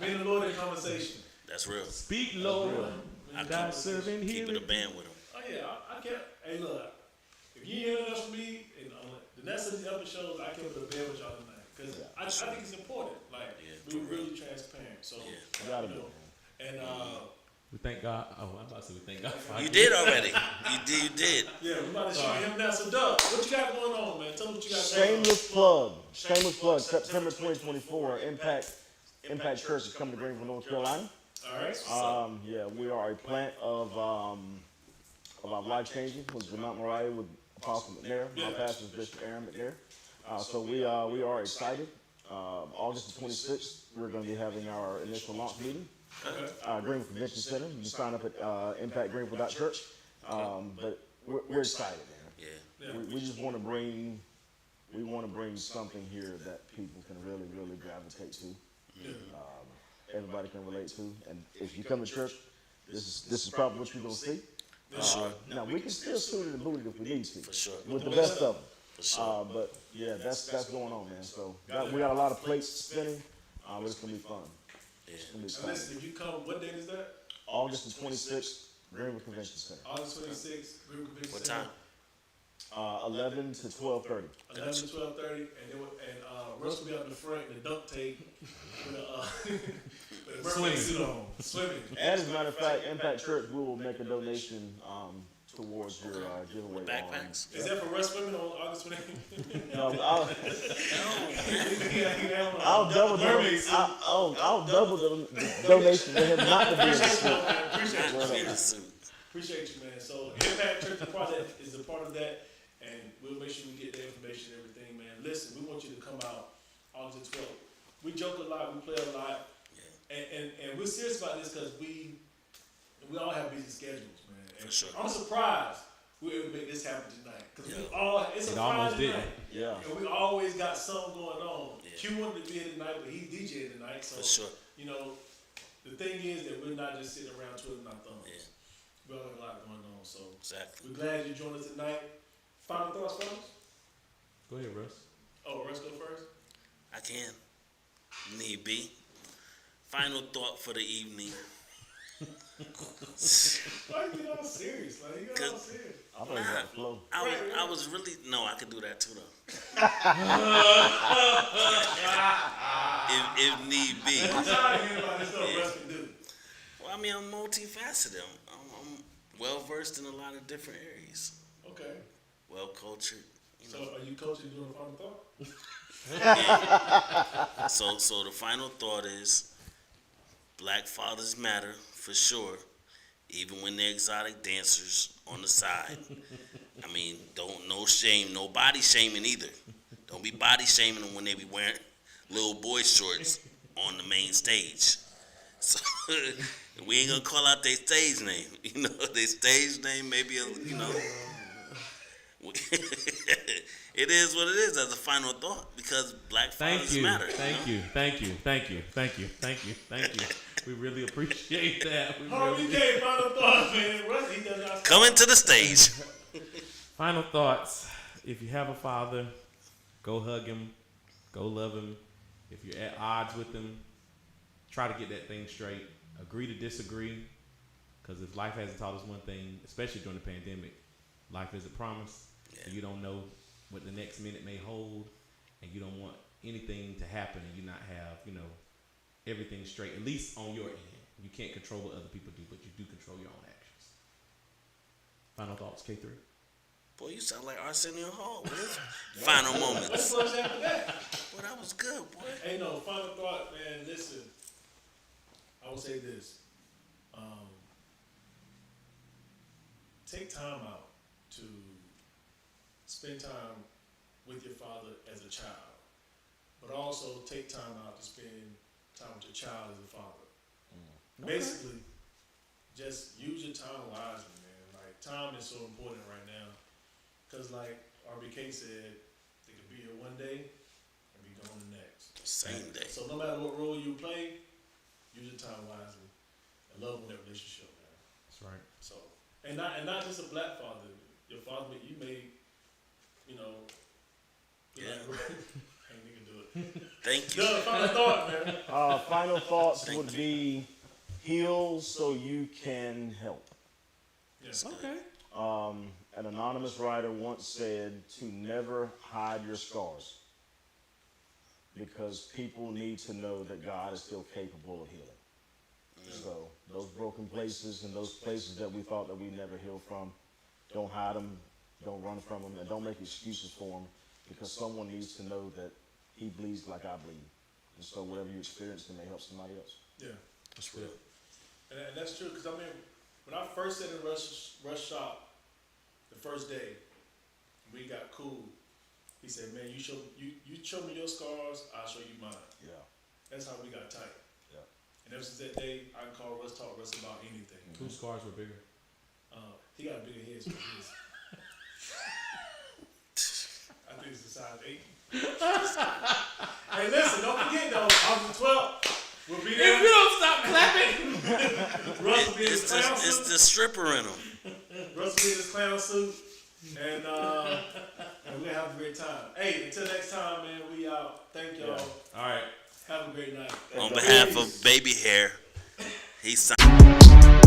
Me and the Lord in conversation. That's real. Speak, Lord. I Thy keep, servant keep it a here. band with him. Oh yeah, I can't. Hey, look, if you hear enough from me, and the next of these episodes, I can't put a bed with y'all tonight because I think it's important. Like Yeah, we're for real. really transparent. So Yeah. Gotta you be. know, and We thank God. Oh, I'm about to say we thank God for You did already. You did. yeah, we about to show him now. So Doug, what you got going on, man? Tell me what you got going on. Shameless plug. Shameless plug. September 2024. Impact Church is coming to Greenville, North Carolina. All right. Yeah, we are a plant of our life changing with Mount Moriah with Apostle McNair. My pastor is Bishop Aaron McNair. So we are excited. August the 26th, we're going to be having our initial launch meeting. Greenville Convention Center. You can sign up at impactgreenville.church. But we're excited, man. Yeah. We just want to bring something here that people can really, really gravitate to. Everybody can relate to. And if you come to church, this is probably what you're gonna see. For sure. Now we can still suit it and boot it if we need to. For sure. With the best of them. For sure. But yeah, that's going on, man. So we got a lot of plates spinning. But it's gonna be fun. Yeah. It's gonna be And exciting. listen, if you come, what date is that? August the 26th, Greenville Convention Center. August 26th, Greenville Convention What Center. time? 11 to 12:30. 11 to 12:30, and Russ will be out in the front in the dunk tape with a mermaid suit on, swimming. And as a matter of fact, Impact Church will make a donation towards your giveaway. Backpacks. Is that for Russ swimming on August 28th? No, I'll double the donation for him not to be in the suit. Appreciate you. Suit. Appreciate you, man. So Impact Church Project is a part of that, and we'll make sure we get the information and everything, man. Listen, we want you to come out August 12th. We joke a lot, we play a lot, and we're serious about this because we all have busy schedules, man. And For sure. I'm surprised we were able to make this happen tonight because it's a It almost Friday did. night. Yeah. And we always got something going on. Yeah. Q wanted to be here tonight, but he DJed tonight, so For sure. you know, the thing is that we're not just sitting around twiddling our thumbs. Yeah. We all have a lot going on, so Exactly. we're glad you joined us tonight. Final thoughts, fellas? Go ahead, Russ. Oh, Russ go first. I can. Need be. Final thought for the evening. Why you get all serious? Like, you get all serious. I thought it was Nah. like flow. I was really no. I could do that too though. if need be. I'm tired of hearing about this stuff Yeah. Russ can do. Well, I mean, I'm multifaceted. I'm well versed in a lot of different areas. Okay. Well cultured. So, are you coaching doing a final thought? So the final thought is, Black fathers matter for sure, even when they're exotic dancers on the side. I mean, no shame, no body shaming either. Don't be body shaming them when they be wearing little boy shorts on the main stage. So we ain't gonna call out their stage name. Their stage name maybe It is what it is as a final thought because black fathers matter. Thank you. We really appreciate that. RBK, final thoughts, man. Russ, he does not Coming to the stage. Final thoughts. If you have a father, go hug him, go love him. If you're at odds with him, try to get that thing straight. Agree to disagree. Because if life hasn't taught us one thing, especially during the pandemic, life isn't promised. Yeah. And you don't know what the next minute may hold. And you don't want anything to happen and you not have, everything straight, at least on your end. You can't control what other people do, but you do control your own actions. Final thoughts, K3? Boy, you sound like Arsenio Hall. What is final moments? What's close after that? Boy, that was good, boy. Hey, no, final thought, man. Listen, I will say this. Take time out to spend time with your father as a child, but also take time out to spend time with your child as a father. Okay. Basically, just use your time wisely, man. Like, time is so important right now. Because like RBK said, they could be here one day and be gone the next. Same day. So no matter what role you play, use your time wisely and love that relationship, man. That's right. So and not just a black father. Your father, you may, be Yeah. like, hey, nigga, do it. Thank you. Doug, final thought, man. Final thoughts Thank would you. be heal so you can help. Yes. Okay. An anonymous writer once said to never hide your scars because people need to know that God is still capable of healing. So those broken places and those places that we thought that we never healed from, don't hide them, don't run from them, and don't make excuses for them because someone needs to know that he bleeds like I bleed. And so whatever you experience, it may help somebody else. Yeah, that's real. And that's true, because I mean, when I first sat in Russ shop the first day, we got cool. He said, "Man, you show me your scars, I'll show you mine." Yeah. That's how we got tight. Yeah. And ever since that day, I can call Russ, talk Russ about anything. Whose scars were bigger? He got a bigger head than his. I think it's a size 8. Hey, listen, don't forget though, August 12th, we'll be there. If you don't stop clapping. Russ will be in his It's clown suit. the stripper in him. Russ will be in his clown suit. And we're gonna have a great time. Hey, until next time, man, we out. Thank y'all. Yeah. All right. Have a great night. On behalf of Baby Hair, he signed.